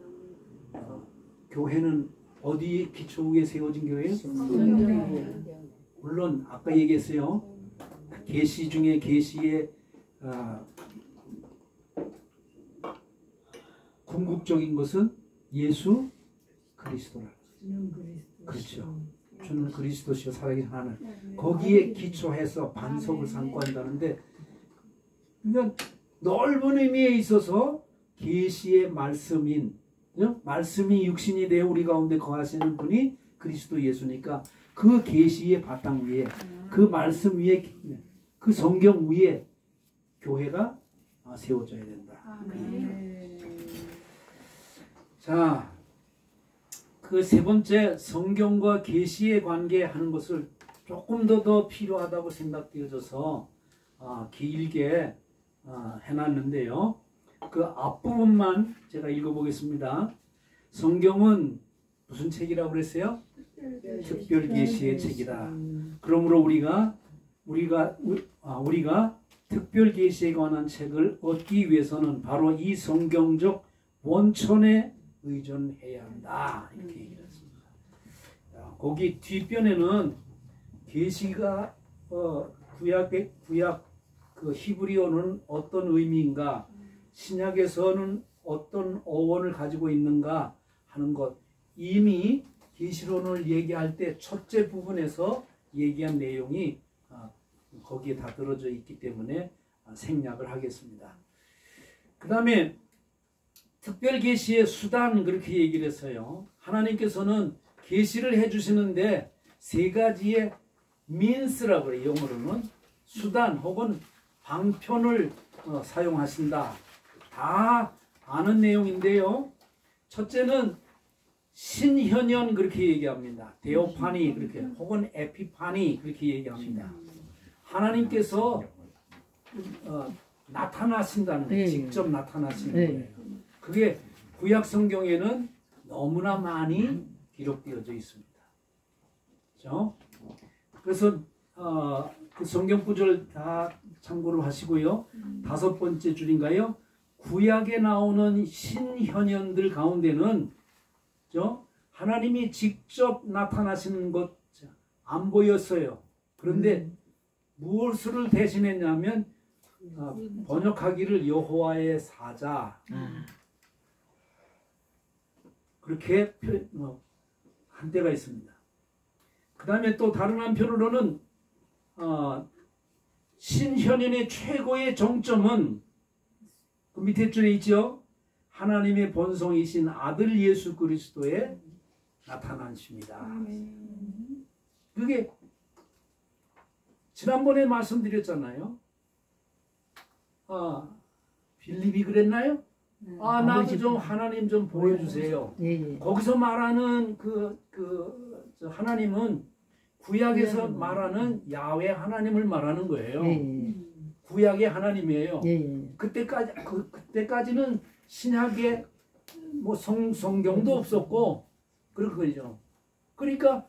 Speaker 1: 교회는 어디에 기초 위에 세워진 교회예요? 물론 아까 얘기했어요. 계시 중에 계시의 궁극적인 것은 예수 그리스도라. 그렇죠. 주는 그리스도시요 살아계신 하나님. 거기에 기초해서 반석을 삼고 한다는데, 그러니까 넓은 의미에 있어서 계시의 말씀인, 말씀이 육신이 되어 우리 가운데 거하시는 분이 그리스도 예수니까 그 계시의 바탕 위에, 그 말씀 위에, 그 성경 위에 교회가 세워져야 된다. 자, 그 세 번째, 성경과 계시의 관계 하는 것을 조금 더 필요하다고 생각되어져서 길게 해놨는데요. 그 앞부분만 제가 읽어보겠습니다. 성경은 무슨 책이라고 그랬어요? 특별 계시의 책이다. 그러므로 우리가 특별 계시에 관한 책을 얻기 위해서는 바로 이 성경적 원천에 의존해야 한다. 이렇게 얘기를 했습니다. 거기 뒷변에는 계시가 구약 그 히브리어는 어떤 의미인가, 신약에서는 어떤 어원을 가지고 있는가 하는 것, 이미 계시론을 얘기할 때 첫째 부분에서 얘기한 내용이 거기에 다 들어져 있기 때문에 생략을 하겠습니다. 그 다음에 특별 계시의 수단 그렇게 얘기를 했어요. 하나님께서는 계시를 해주시는데 세 가지의 means라고 그래요. 영어로는 수단 혹은 방편을 사용하신다. 다 아는 내용인데요. 첫째는 신현현 그렇게 얘기합니다. 데오파니 그렇게 혹은 에피파니 그렇게 얘기합니다. 하나님께서 나타나신다는 거예요. 직접 나타나시는 거예요. 그게 구약 성경에는 너무나 많이 기록되어져 있습니다. 그렇죠? 그래서 그 성경 구절 다 참고를 하시고요. 5번째 줄인가요? 구약에 나오는 신현현들 가운데는 하나님이 직접 나타나시는 것 안 보였어요. 그런데 무엇을 대신했냐면 번역하기를 여호와의 사자 그렇게 한 때가 있습니다. 그 다음에 또 다른 한편으로는 신현현의 최고의 정점은 그 밑에 줄에 있죠. 하나님의 본성이신 아들 예수 그리스도의 나타나십니다. 그게 지난번에 말씀드렸잖아요. 빌립이 그랬나요? 나도 좀 하나님 좀 보여주세요. 거기서 말하는 하나님은 구약에서 말하는 야훼 하나님을 말하는 거예요. 구약의 하나님이에요. 그때까지는 신약에 뭐 성경도 없었고 그렇거든요. 그러니까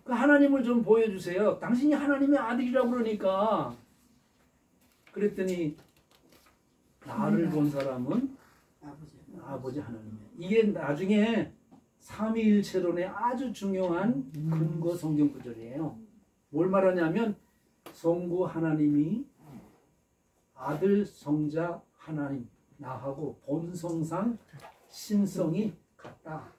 Speaker 1: 그 하나님을 좀 보여주세요. 당신이 하나님의 아들이라고 그러니까. 그랬더니 나를 본 사람은 아버지 하나님이에요. 이게 나중에 삼위일체론의 아주 중요한 근거 성경 구절이에요. 뭘 말하냐면 성부 하나님이 아들 성자 하나님 나하고 본성상 신성이 같다.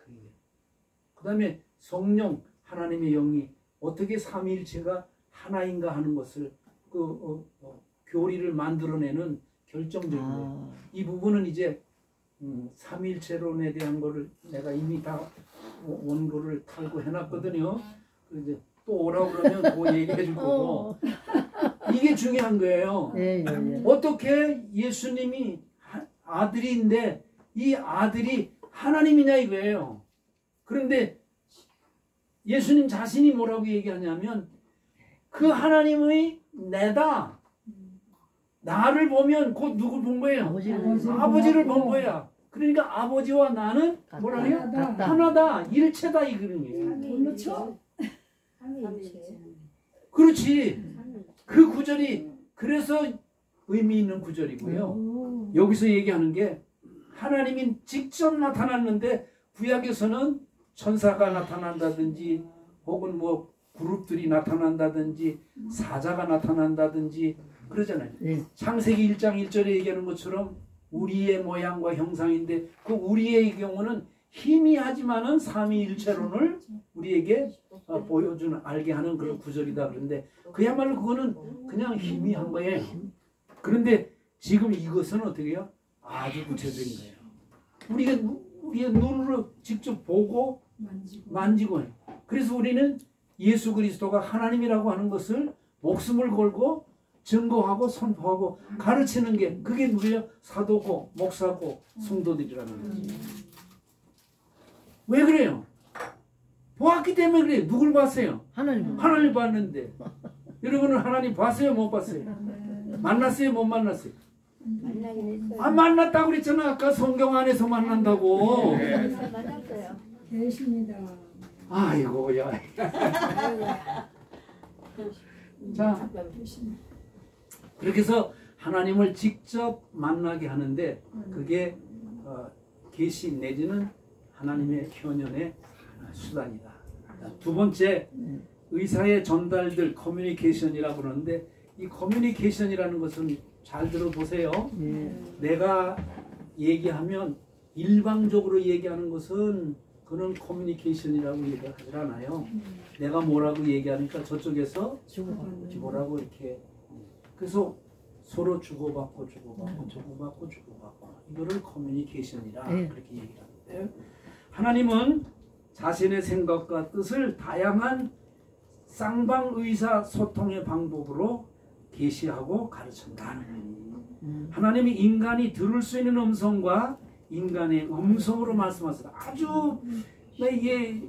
Speaker 1: 그 다음에 성령 하나님의 영이 어떻게 삼위일체가 하나인가 하는 것을 교리를 만들어내는 결정적인 거예요. 이 부분은 이제 삼위일체론에 대한 거를 내가 이미 다 원고를 탈고 해놨거든요. 이제 또 오라고 그러면 또 얘기해 줄 거고. 이게 중요한 거예요. 어떻게 예수님이 아들인데 이 아들이 하나님이냐 이거예요. 그런데 예수님 자신이 뭐라고 얘기하냐면 그 하나님의 내다. 나를 보면 곧 누굴 본 거예요? 아버지를 본 거야. 그러니까 아버지와 나는 뭐라 해요? 하나다. 일체다 이거는 거예요.
Speaker 3: 그렇죠?
Speaker 1: 그렇지. 그 구절이 그래서 의미 있는 구절이고요. 여기서 얘기하는 게 하나님이 직접 나타났는데 구약에서는 천사가 나타난다든지 혹은 뭐 그룹들이 나타난다든지 사자가 나타난다든지 그러잖아요. 창세기 1장 1절에 얘기하는 것처럼 우리의 모양과 형상인데 그 우리의 경우는 희미하지만은 삼위일체론을 우리에게 보여주는 알게 하는 그런 구절이다. 그런데 그야말로 그거는 그냥 희미한 거예요. 그런데 지금 이것은 어떻게 해요? 아주 구체적인 거예요. 우리의 눈으로 직접 보고 만지고 해요. 그래서 우리는 예수 그리스도가 하나님이라고 하는 것을 목숨을 걸고 증거하고 선포하고 가르치는 게 그게 누구예요? 사도고 목사고 성도들이라는 거지. 왜 그래요? 보았기 때문에 그래요. 누굴 봤어요? 하나님 봤는데. 여러분은 하나님 봤어요? 못 봤어요? 만났어요? 못 만났어요?
Speaker 4: 만나긴 했어요.
Speaker 1: 만났다고 그랬잖아. 아까 성경 안에서 만난다고.
Speaker 4: 만났어요.
Speaker 3: 계십니다.
Speaker 1: 아이고야. 자, 그렇게 해서 하나님을 직접 만나게 하는데 그게 계시 내지는 하나님의 현현의 수단이다. 두 번째, 의사의 전달들 커뮤니케이션이라고 그러는데 이 커뮤니케이션이라는 것은 잘 들어보세요. 내가 얘기하면 일방적으로 얘기하는 것은 그는 커뮤니케이션이라고 얘기하지 않아요. 내가 뭐라고 얘기하니까 저쪽에서 뭐라고 이렇게. 그래서 서로 주고받고 주고받고 이거를 커뮤니케이션이라
Speaker 2: 네.
Speaker 1: 그렇게 얘기를 하는데, 하나님은 자신의 생각과 뜻을 다양한 쌍방의사소통의 방법으로 계시하고 가르친다는 거예요. 하나님이 인간이 들을 수 있는 음성과 인간의 음성으로 말씀하시다. 아주 이게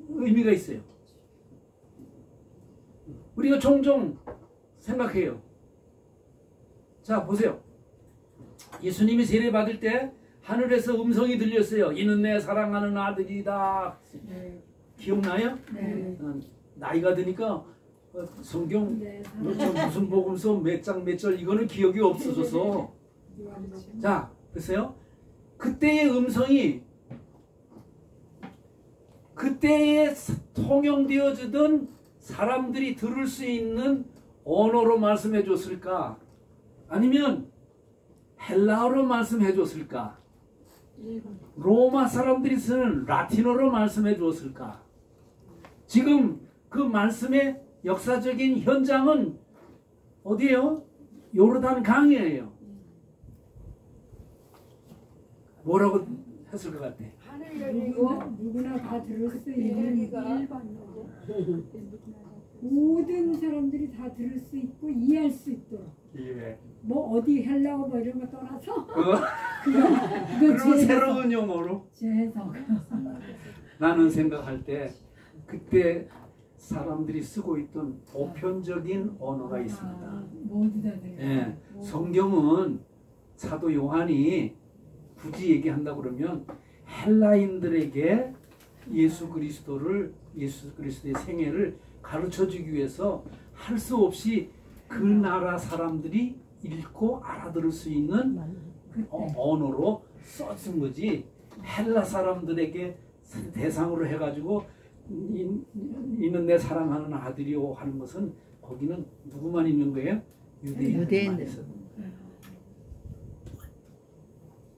Speaker 1: 의미가 있어요. 우리가 종종 생각해요. 자, 보세요. 예수님이 세례 받을 때 하늘에서 음성이 들렸어요. 이는 내 사랑하는 아들이다.
Speaker 3: 네.
Speaker 1: 기억나요?
Speaker 3: 네.
Speaker 1: 나이가 드니까 성경
Speaker 3: 네.
Speaker 1: 무슨 복음서 몇 장 몇 절 이거는 기억이 없어져서. 자, 보세요. 그때의 음성이 그때에 통용되어지던 사람들이 들을 수 있는 언어로 말씀해 줬을까? 아니면 헬라어로 말씀해 줬을까? 로마 사람들이 쓰는 라틴어로 말씀해 줬을까? 지금 그 말씀의 역사적인 현장은 어디예요? 요르단 강이에요. 뭐라고 했을 것 같아?
Speaker 4: 하늘 열리고
Speaker 3: 누구나 다 들을 수 있는
Speaker 4: 열기가
Speaker 3: 모든 사람들이 다 들을 수 있고 이해할 수 있도록.
Speaker 1: 예.
Speaker 3: 뭐 어디 헬라어 뭐 이런 거 떠나서
Speaker 1: 그리고
Speaker 3: 그거
Speaker 1: 새로운 용어로
Speaker 3: 제 해석.
Speaker 1: 나는 생각할 때 그때 사람들이 쓰고 있던 보편적인 언어가 있습니다.
Speaker 3: 모두 다 돼요.
Speaker 1: 예, 성경은 사도 요한이 굳이 얘기한다 그러면 헬라인들에게 예수 그리스도의 생애를 가르쳐주기 위해서 할 수 없이 그 나라 사람들이 읽고 알아들을 수 있는 언어로 써준 거지. 헬라 사람들에게 대상으로 해가지고 이는 내 사랑하는 아들이요 하는 것은 거기는 누구만 있는 거예요? 유대인들만 있어요.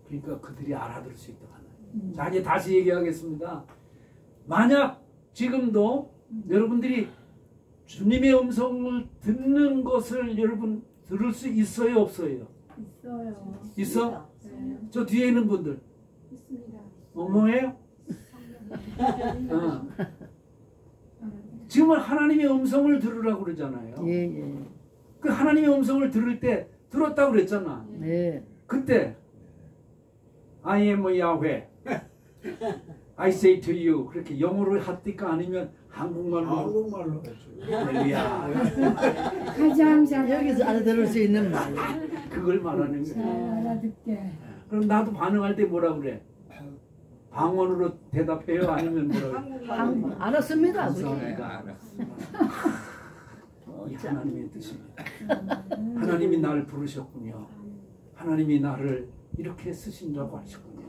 Speaker 1: 그러니까 그들이 알아들을 수 있다고 하는. 자, 이제 다시 얘기하겠습니다. 만약 지금도 여러분들이 주님의 음성을 듣는 것을 여러분 들을 수 있어요, 없어요?
Speaker 3: 있어요.
Speaker 1: 있어?
Speaker 3: 네.
Speaker 1: 저 뒤에 있는 분들
Speaker 3: 있습니다.
Speaker 1: 뭐예요? 지금은 하나님의 음성을 들으라고 그러잖아요.
Speaker 2: 예, 예.
Speaker 1: 그 하나님의 음성을 들을 때 들었다고 그랬잖아.
Speaker 2: 네.
Speaker 1: 그때 I am Yahweh, I say to you 그렇게 영어로 합니까? 아니면 한국말로
Speaker 5: 했죠.
Speaker 1: 할렐루야.
Speaker 3: 가장 잘
Speaker 2: 여기서 알아들을 수 있는 말.
Speaker 1: 그걸 말하는
Speaker 3: 잘
Speaker 1: 거예요.
Speaker 3: 알아듣게.
Speaker 1: 그럼 나도 반응할 때 뭐라 그래? 방언으로 대답해요? 아니면 뭐라 그래?
Speaker 2: 알았습니다.
Speaker 1: 감사합니다. 이 하나님의 뜻입니다. 하나님이 나를 부르셨군요. 하나님이 나를 이렇게 쓰신다고 하셨군요.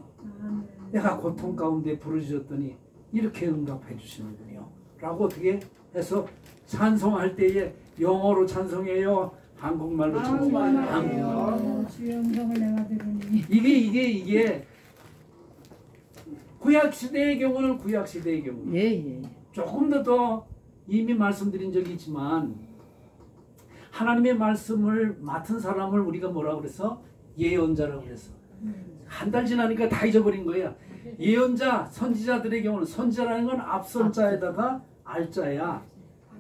Speaker 1: 내가 고통 가운데 부르셨더니 이렇게 응답해 주시는군요. 라고 어떻게 해서 찬송할 때에 영어로 찬송해요? 한국말로 찬송해요? 한국말로.
Speaker 3: 주의 음성을 내가 들으니.
Speaker 1: 이게 구약 시대의 경우는 구약 시대의 경우.
Speaker 2: 예, 예.
Speaker 1: 조금 더 이미 말씀드린 적이 있지만 하나님의 말씀을 맡은 사람을 우리가 뭐라고 그랬어? 예언자라고 그랬어. 한 달 지나니까 다 잊어버린 거야. 예언자, 선지자들의 경우는 선지자라는 건 앞선 자에다가 알자야.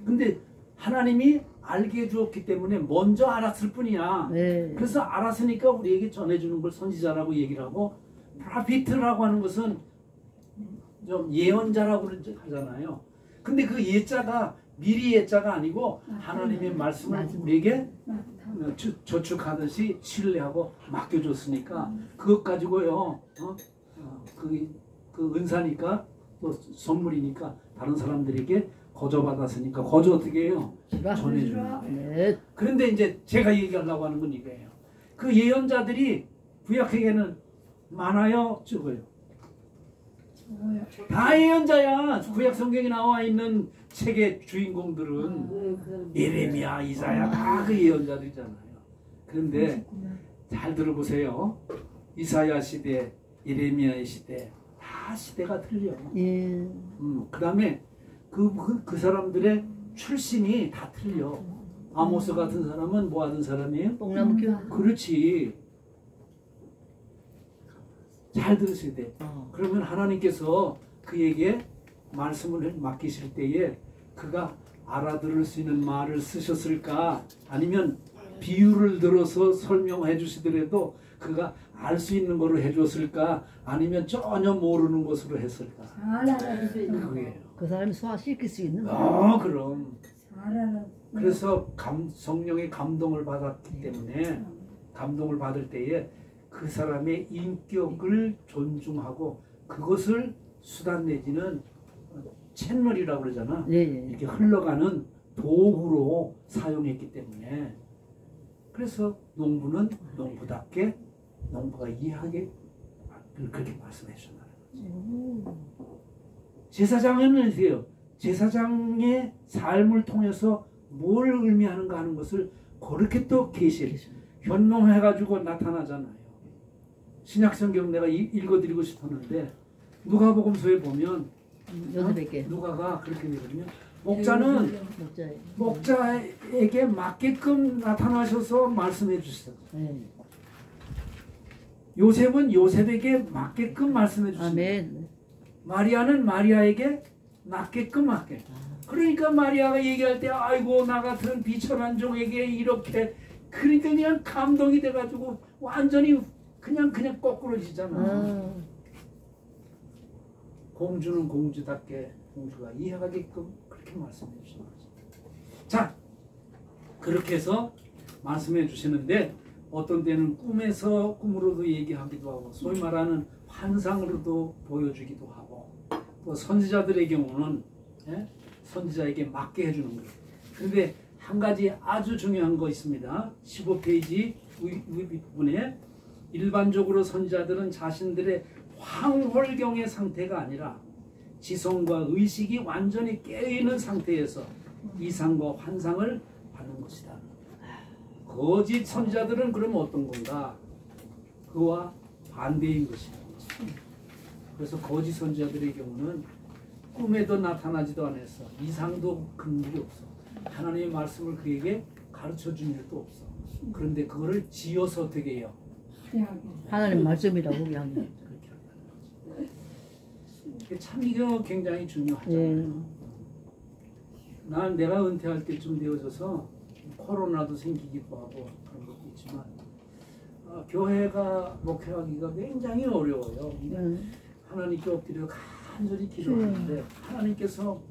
Speaker 1: 근데 하나님이 알게 해주었기 때문에 먼저 알았을 뿐이야.
Speaker 2: 네.
Speaker 1: 그래서 알았으니까 우리에게 전해주는 걸 선지자라고 얘기를 하고, 프라피트라고 하는 것은 좀 예언자라고 하잖아요. 근데 그 예자가 미리 예자가 아니고 하나님의 말씀을 우리에게 저축하듯이 신뢰하고 맡겨줬으니까 그것 가지고요. 그 은사니까 또 선물이니까 다른 사람들에게 거저받았으니까 거저 어떻게 해요? 전해주는 거예요.
Speaker 2: 네.
Speaker 1: 그런데 이제 제가 얘기하려고 하는 건 이거예요. 그 예언자들이 구약에게는 많아요, 적어요? 다 예언자야. 구약 성경에 나와 있는 책의 주인공들은 예레미야, 이사야 다 그 예언자들이잖아요. 그런데 잘 들어보세요. 이사야 시대, 예레미야의 시대 다 시대가 틀려. 그 다음에 그 사람들의 출신이 다 틀려. 아모스 같은 사람은 뭐 하던 사람이에요?
Speaker 2: 뽕나무 키워.
Speaker 1: 그렇지. 잘 들으셔야 돼. 그러면 하나님께서 그에게 말씀을 맡기실 때에 그가 알아들을 수 있는 말을 쓰셨을까? 아니면 비유를 들어서 설명해 주시더라도 그가 알 수 있는 거로 해줬을까? 아니면 전혀 모르는 것으로 했을까?
Speaker 3: 잘 알아듣는
Speaker 1: 그게요.
Speaker 2: 그 사람이 소화시킬 수 있는 거.
Speaker 1: 그럼.
Speaker 3: 잘 알아.
Speaker 1: 그래서 성령의 감동을 받았기 때문에 감동을 받을 때에 그 사람의 인격을 존중하고 그것을 수단 내지는 채널이라고 그러잖아.
Speaker 2: 예, 예.
Speaker 1: 이렇게 흘러가는 도구로 사용했기 때문에 그래서 농부는 농부답게 농부가 이해하게 그렇게 말씀해 주셨나요. 제사장은 어때요? 제사장의 삶을 통해서 뭘 의미하는가 하는 것을 그렇게 또 현명해가지고 나타나잖아요. 신약성경 내가 읽어드리고 싶었는데 누가복음서에 보면
Speaker 2: 8개.
Speaker 1: 누가가 그렇게 되거든요. 목자는 목자에게 맞게끔 나타나셔서 말씀해 주시다.
Speaker 2: 네.
Speaker 1: 요셉은 요셉에게 맞게끔 말씀해 주신다.
Speaker 2: 아멘.
Speaker 1: 마리아는 마리아에게 맞게끔 맞게. 그러니까 마리아가 얘기할 때 아이고 나 같은 비천한 종에게 이렇게 그러니까 그냥 감동이 돼가지고 완전히 그냥 거꾸로지잖아. 공주는 공주답게 공주가 이해하게끔 그렇게 말씀해 주시는 거죠. 자, 그렇게 해서 말씀해 주시는데 어떤 때는 꿈으로도 얘기하기도 하고 소위 말하는 환상으로도 보여주기도 하고 또 선지자들의 경우는 선지자에게 맞게 해주는 거예요. 그런데 한 가지 아주 중요한 거 있습니다. 15페이지 윗부분에 일반적으로 선지자들은 자신들의 황홀경의 상태가 아니라 지성과 의식이 완전히 깨어있는 상태에서 이상과 환상을 받는 것이다. 거짓 선지자들은 그럼 어떤 건가? 그와 반대인 것이다. 그래서 거짓 선지자들의 경우는 꿈에도 나타나지도 않았어. 이상도 근육이 없어. 하나님의 말씀을 그에게 가르쳐 준 일도 없어. 그런데 그거를 지어서 어떻게 해요?
Speaker 2: 하나님 말씀이라고 그냥.
Speaker 1: 그렇게 한다는 거지. 참 이거 굉장히 중요하잖아요. 난 내가 은퇴할 때쯤 되어져서 코로나도 생기기도 하고 그런 것도 있지만 교회가 목회하기가 굉장히 어려워요. 하나님께 엎드려 간절히 기도하는데 하나님께서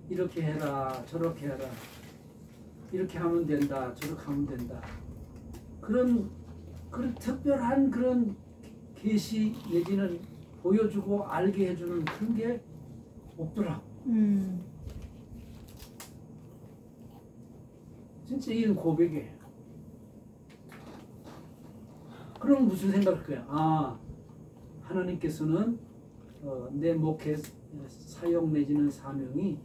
Speaker 1: 이렇게 해라 저렇게 해라 이렇게 하면 된다 저렇게 하면 된다 그런 특별한 그런 계시 내지는 보여주고 알게 해주는 그런 게 없더라고. 진짜 이건 고백이에요. 그럼 무슨 생각할 거야? 하나님께서는 내 목회 사역 내지는 사명이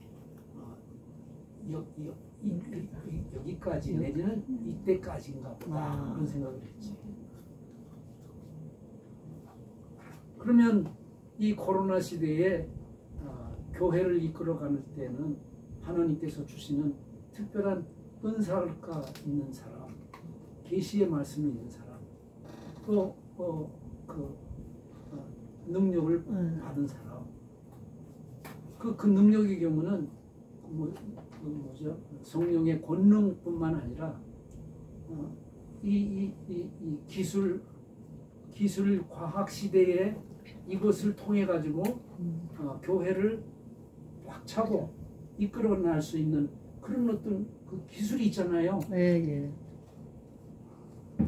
Speaker 1: 여기까지 내지는 이때까지인가 보다 그런 생각을 했지. 그러면 이 코로나 시대에 교회를 이끌어가는 때는 하나님께서 주시는 특별한 은사가 있는 사람, 계시의 말씀이 있는 사람, 또 능력을 받은 사람. 그 능력의 경우는 뭐죠? 성령의 권능뿐만 아니라 이 기술 과학 시대에 이것을 통해 가지고 교회를 꽉 차고 이끌어 날 수 있는 그런 어떤 그 기술이 있잖아요.
Speaker 2: 예.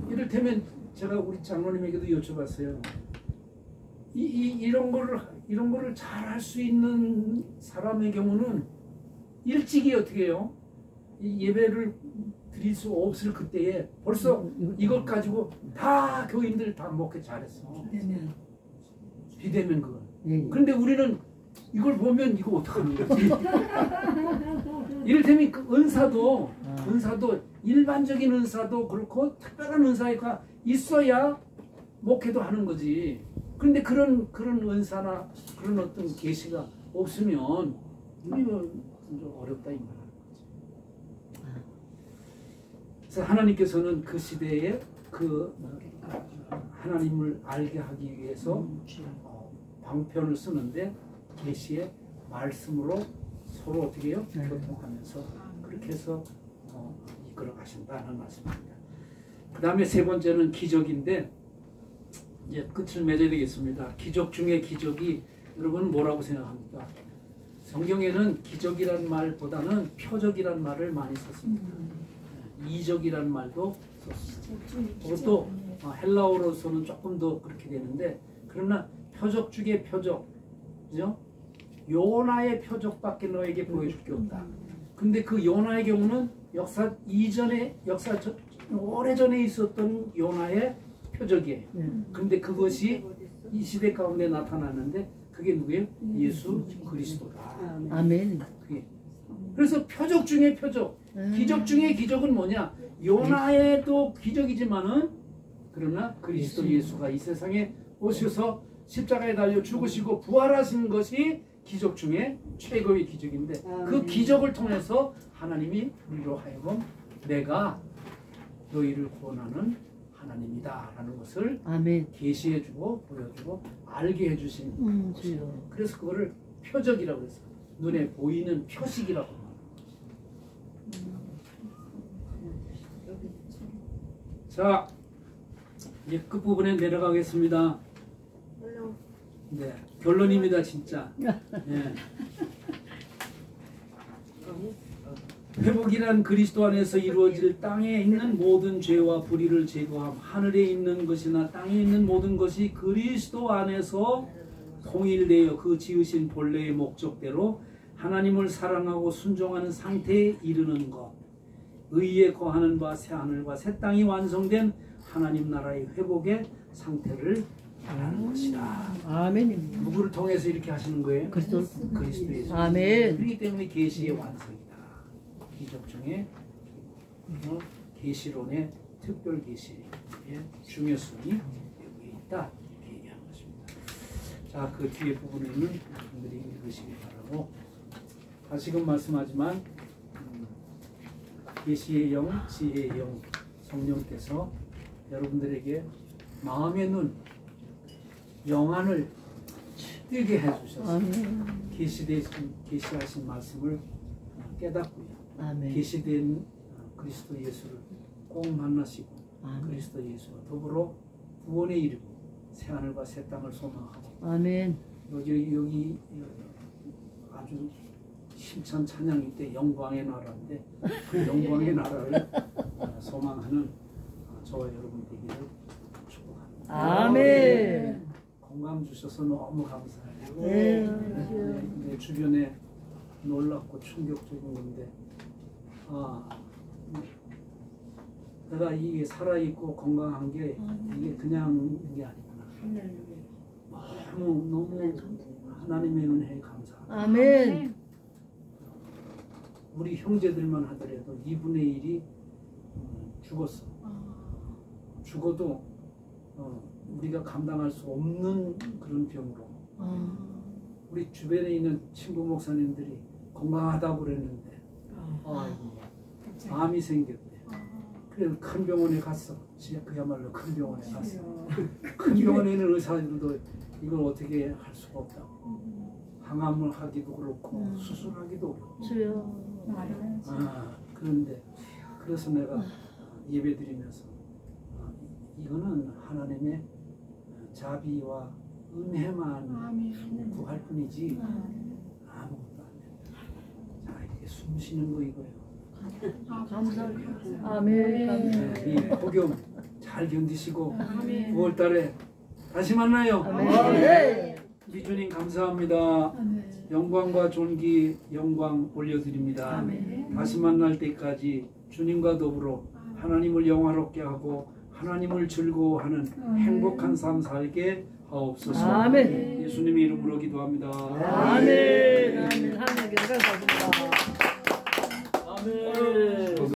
Speaker 1: 이를테면 제가 우리 장로님에게도 여쭤봤어요. 이런 거를 잘 할 수 있는 사람의 경우는 일찍이 어떻게 해요? 이 예배를 드릴 수 없을 그때에 벌써 이것 가지고 다 교인들 다 목회 잘했어. 비대면 그건. 그런데 우리는 이걸 보면 이거 어떡하는 거지? 이를테면 그 은사도 일반적인 은사도 그렇고 특별한 은사가 있어야 목회도 하는 거지. 그런데 그런 은사나 그런 어떤 계시가 없으면 우리는 좀 어렵다 이 말이야. 그래서 하나님께서는 그 시대에 그 하나님을 알게 하기 위해서 방편을 쓰는데 계시의 말씀으로 서로 어떻게 해요? 교통하면서 그렇게 해서 이끌어 가신다는 말씀입니다. 그 다음에 세 번째는 기적인데 이제 끝을 맺어야 되겠습니다. 기적 중에 기적이 여러분 뭐라고 생각합니까? 성경에는 기적이란 말보다는 표적이란 말을 많이 썼습니다. 이적이란 말도 썼습니다. 그것도 헬라어로서는 조금 더 그렇게 되는데 그러나 표적 중에 표적, 그죠? 요나의 표적밖에 너에게 보여줄 게 없다. 근데 그 요나의 경우는 역사 이전에 오래전에 있었던 요나의 표적이에요. 근데 그것이 이 시대 가운데 나타났는데 그게 누구예요? 예수 그리스도다.
Speaker 2: 아멘.
Speaker 1: 그래서 표적 중에 표적, 기적 중에 기적은 뭐냐? 요나에도 기적이지만은 그러나 그리스도 예수가 이 세상에 오셔서 십자가에 달려 죽으시고 부활하신 것이 기적 중에 최고의 기적인데 그 기적을 통해서 하나님이 우리로 하여금 내가 너희를 구원하는 하나님이다 라는 것을 계시해주고 보여주고 알게 해주신 것이에요. 그래서 그거를 표적이라고 했어요. 눈에 보이는 표식이라고 합니다. 자, 이제 끝부분에 내려가겠습니다. 네, 결론입니다. 진짜. 네. 회복이란 그리스도 안에서 이루어질 땅에 있는 모든 죄와 불의를 제거함. 하늘에 있는 것이나 땅에 있는 모든 것이 그리스도 안에서 통일되어 그 지으신 본래의 목적대로 하나님을 사랑하고 순종하는 상태에 이르는 것. 의에 거하는 바 새 하늘과 새 땅이 완성된 하나님 나라의 회복의 상태를 말하는 것이다.
Speaker 2: 아멘.
Speaker 1: 누구를 통해서 이렇게 하시는 거예요?
Speaker 2: 그리스도
Speaker 1: 예수.
Speaker 2: 아멘.
Speaker 1: 그렇기 때문에 계시의 완성이다. 기적 중에 계시론의 특별 계시의 중요성이 여기 있다. 이렇게 얘기하는 것입니다. 자, 그 뒤에 부분에는 여러분들이 읽으시기 바라고 다시금 말씀하지만 계시의 영, 지혜의 영, 성령께서 여러분들에게 마음의 눈, 영안을 뜨게 해주셔서 계시하신 말씀을 깨닫고요. 계시된 그리스도 예수를 꼭 만나시고 그리스도 예수와 더불어 구원에 이르고 새 하늘과 새 땅을 소망하고 여기 아주 힘찬 찬양일 때 영광의 나라인데 그 영광의 나라를 소망하는 저와 여러분 되기를 축복합니다.
Speaker 2: 아멘.
Speaker 1: 건강 주셔서 너무 감사해요. 내 주변에 놀랍고 충격적인 건데 내가 이게 살아있고 건강한 게 이게 그냥 게 아니구나. 너무 하나님의 은혜에 감사합니다.
Speaker 2: 아멘.
Speaker 1: 우리 형제들만 하더라도 2분의 1이 죽었어. 죽어도 우리가 감당할 수 없는 그런 병으로 우리 주변에 있는 친구 목사님들이 건강하다고 그랬는데 암이 생겼대. 그래서 큰 병원에 갔어. 진짜 그야말로 큰 병원에 갔어. 큰 병원에 있는 의사들도 이걸 어떻게 할 수가 없다고. 항암을 하기도 그렇고 수술하기도 어렵고. 그런데 그래서 내가 예배드리면서 이거는 하나님의 자비와 은혜만 구할 뿐이지 아무것도 안 된다. 자, 이렇게 숨 쉬는 거 이거예요.
Speaker 2: 감사합니다. 아멘.
Speaker 1: 이 폭염 잘 견디시고 9월달에 다시 만나요. 우리 주님 감사합니다. 영광과 존귀 영광 올려드립니다. 다시 만날 때까지 주님과 더불어 하나님을 영화롭게 하고 하나님을 즐거워하는 행복한 삶 살게 하옵소서.
Speaker 2: 아멘.
Speaker 1: 예수님의 이름으로 기도합니다.
Speaker 2: 아멘. 아멘. 하나님께 감사합니다.
Speaker 1: 아멘.